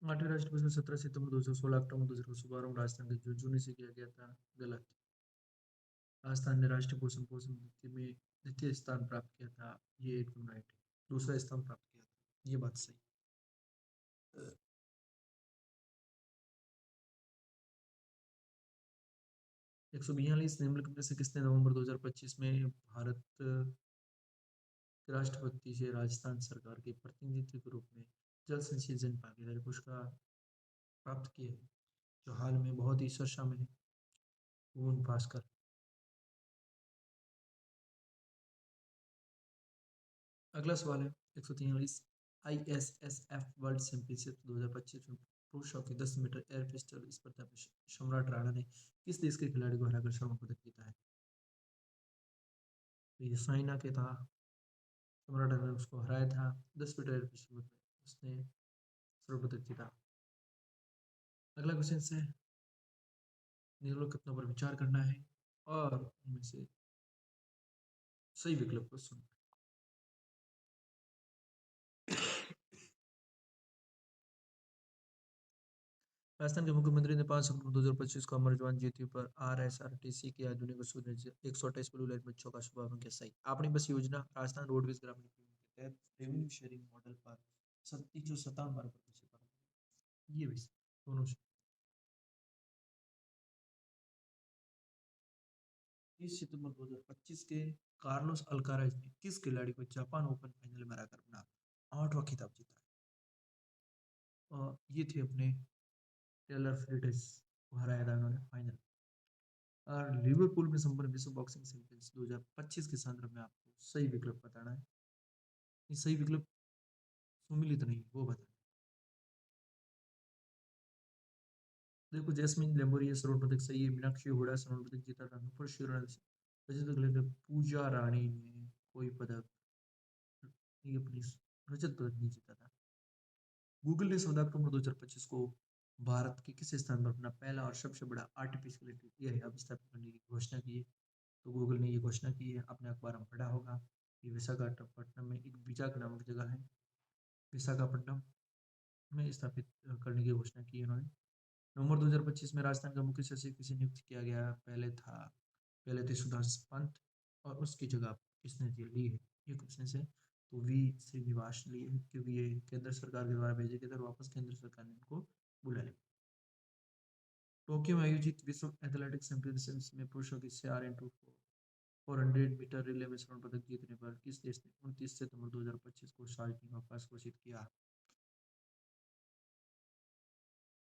8वें राष्ट्रीय पोषण 17 सितंबर 2016 अक्टूबर 2000 को शुभारंभ राजस्थान के झुंझुनू से किया गया था। गलत। राजस्थान ने राष्ट्रीय पोषण पोषण नीति में द्वितीय स्थान प्राप्त किया था। ये एकदम राइट है। दूसरा स्थान प्राप्त किया था, ये बात सही। 142 निम्नलिखित में से किसने नवंबर 2025 में भारत के राष्ट्रपति से राजस्थान सरकार के प्रतिनिधि के रूप में जल संचयन भागीदारी पुरस्कार प्राप्त किए हैं, जो हाल में बहुत ही चर्चा में है? भुवन भास्कर। अगला सवाल है 143 ISSF वर्ल्ड चैंपियनशिप 2025 में पुरुषों की 10 मीटर एयर पिस्टल स्पर्धा में सम्राट राणा ने किस देश के खिलाड़ी को हराकर स्वर्ण पदक जीता है? तो ये साइना के था। सम्राट राणा ने उसको हराया था। 10 मीटर एयर पिस्टल में उसने स्वर्ण पदक जीता। अगला क्वेश्चन से निम्नलिखित पर विचार करना है और उनमें से सही विकल्प को सुनना। राजस्थान के मुख्यमंत्री ने 5 अक्टूबर 2025 को अमर जवान ज्योति पर RSRTC की आधुनिक 128 ब्लू लाइट बच्चों का शुभारंभ किया। सही। आपने बस योजना राजस्थान रोडवेज ग्रामीण के तहत रेवेन्यू शेयरिंग मॉडल पर 357 बार ये भी दोनों 30 सितंबर 2025 के कार्लोस अल्काराज ने किस खिलाड़ी को जापान ओपन फाइनल में हराकर अपना 8वां खिताब जीता है? और ये थे अपने टेलर फ्रिट्ज को हराया था उन्होंने फाइनल। और लिवरपूल में संपन्न विश्व बॉक्सिंग चैंपियंस 2025 के संदर्भ में आपको सही विकल्प बताना है। ये सही विकल्प सुमिलित नहीं, वो बताना। देखो, जैस्मिन लेम्बोरिया स्वर्ण पदक सही है। मीनाक्षी हुडा स्वर्ण पदक जीता था। नुपुर शिरोडा रजत पदक। पूजा रानी ने कोई पदक, ये अपनी रजत पदक नहीं जीता था। गूगल ने 14 अक्टूबर 2025 को भारत के किस स्थान पर अपना पहला और सबसे बड़ा आर्टिफिशियल इंटेलिजेंस हब स्थापित करने की घोषणा की है? तो गूगल ने ये घोषणा की है, आपने अखबार में पढ़ा होगा। ये विशाखापट्टनम में एक विशाख नामक जगह है, विशाखापट्टनम में स्थापित करने की घोषणा की है उन्होंने। नवंबर 2025 में राजस्थान का मुख्य सचिव किसे नियुक्त किया गया? पहले थे सुधांशु पंत और उसकी जगह किसने ली है? ये क्वेश्चन है। तो वी श्रीनिवास लिए है, क्योंकि ये केंद्र सरकार के द्वारा भेजे गए थे और वापस केंद्र सरकार ने इनको बुला लिया। टोक्यो में आयोजित विश्व एथलेटिक्स चैंपियनशिप में पुरुषों की 4x400 मीटर रिले में स्वर्ण पदक जीतने पर किस देश ने 29 सितंबर 2025 को सार्वजनिक अवकाश घोषित किया?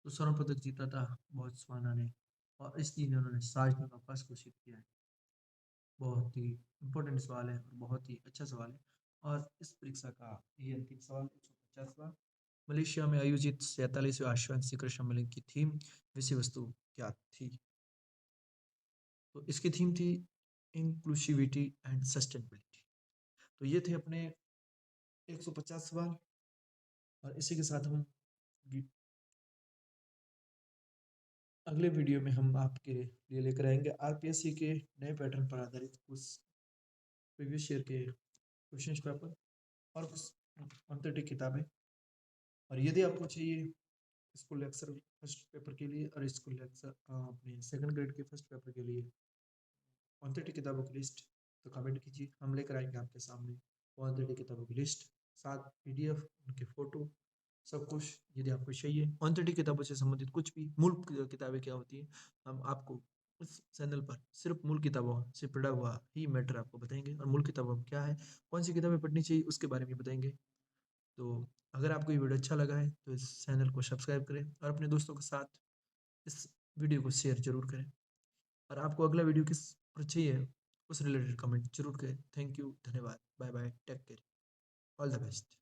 तो स्वर्ण पदक जीता था बोत्सवाना ने, और इस दिन उन्होंने सार्वजनिक अवकाश घोषित किया है। बहुत ही इम्पोर्टेंट सवाल है और बहुत ही अच्छा सवाल है। और इस परीक्षा का ये अंतिम सवाल 150वां। मलेशिया में आयोजित 47वें आसियान शिखर सम्मेलन की थीम, विषय वस्तु क्या थी? तो इसकी थीम थी इंक्लूसिविटी एंड सस्टेनेबिलिटी। तो ये थे अपने 150 सवाल, और इसी के साथ हम अगले वीडियो में हम आपके लिए लेकर आएंगे आरपीएससी के नए पैटर्न पर आधारित कुछ प्रीवियस ईयर के क्वेश्चन पेपर और कुछ ऑथेंटिक किताबें। और यदि आपको चाहिए स्कूल लेक्चर फर्स्ट पेपर के लिए और स्कूल लेक्चर अपने सेकंड ग्रेड के फर्स्ट पेपर के लिए ऑथेंटिक किताबों की लिस्ट, तो कमेंट कीजिए, हम लेकर आएंगे आपके सामने ऑथेंटिक किताबों की लिस्ट, साथ पीडीएफ, उनके फोटो, सब कुछ। यदि आपको चाहिए ऑथेंटिक किताबों से संबंधित कुछ भी, मूल किताबें क्या होती हैं, हम आपको इस चैनल पर सिर्फ मूल किताबों से पढ़ा हुआ ही मैटर आपको बताएंगे, और मूल किताबों क्या है, कौन सी किताबें पढ़नी चाहिए, उसके बारे में बताएंगे। तो अगर आपको ये वीडियो अच्छा लगा है तो इस चैनल को सब्सक्राइब करें और अपने दोस्तों के साथ इस वीडियो को शेयर जरूर करें। और आपको अगला वीडियो किस पर चाहिए उस रिलेटेड कमेंट जरूर करें। थैंक यू, धन्यवाद, bye bye, take care, all the best.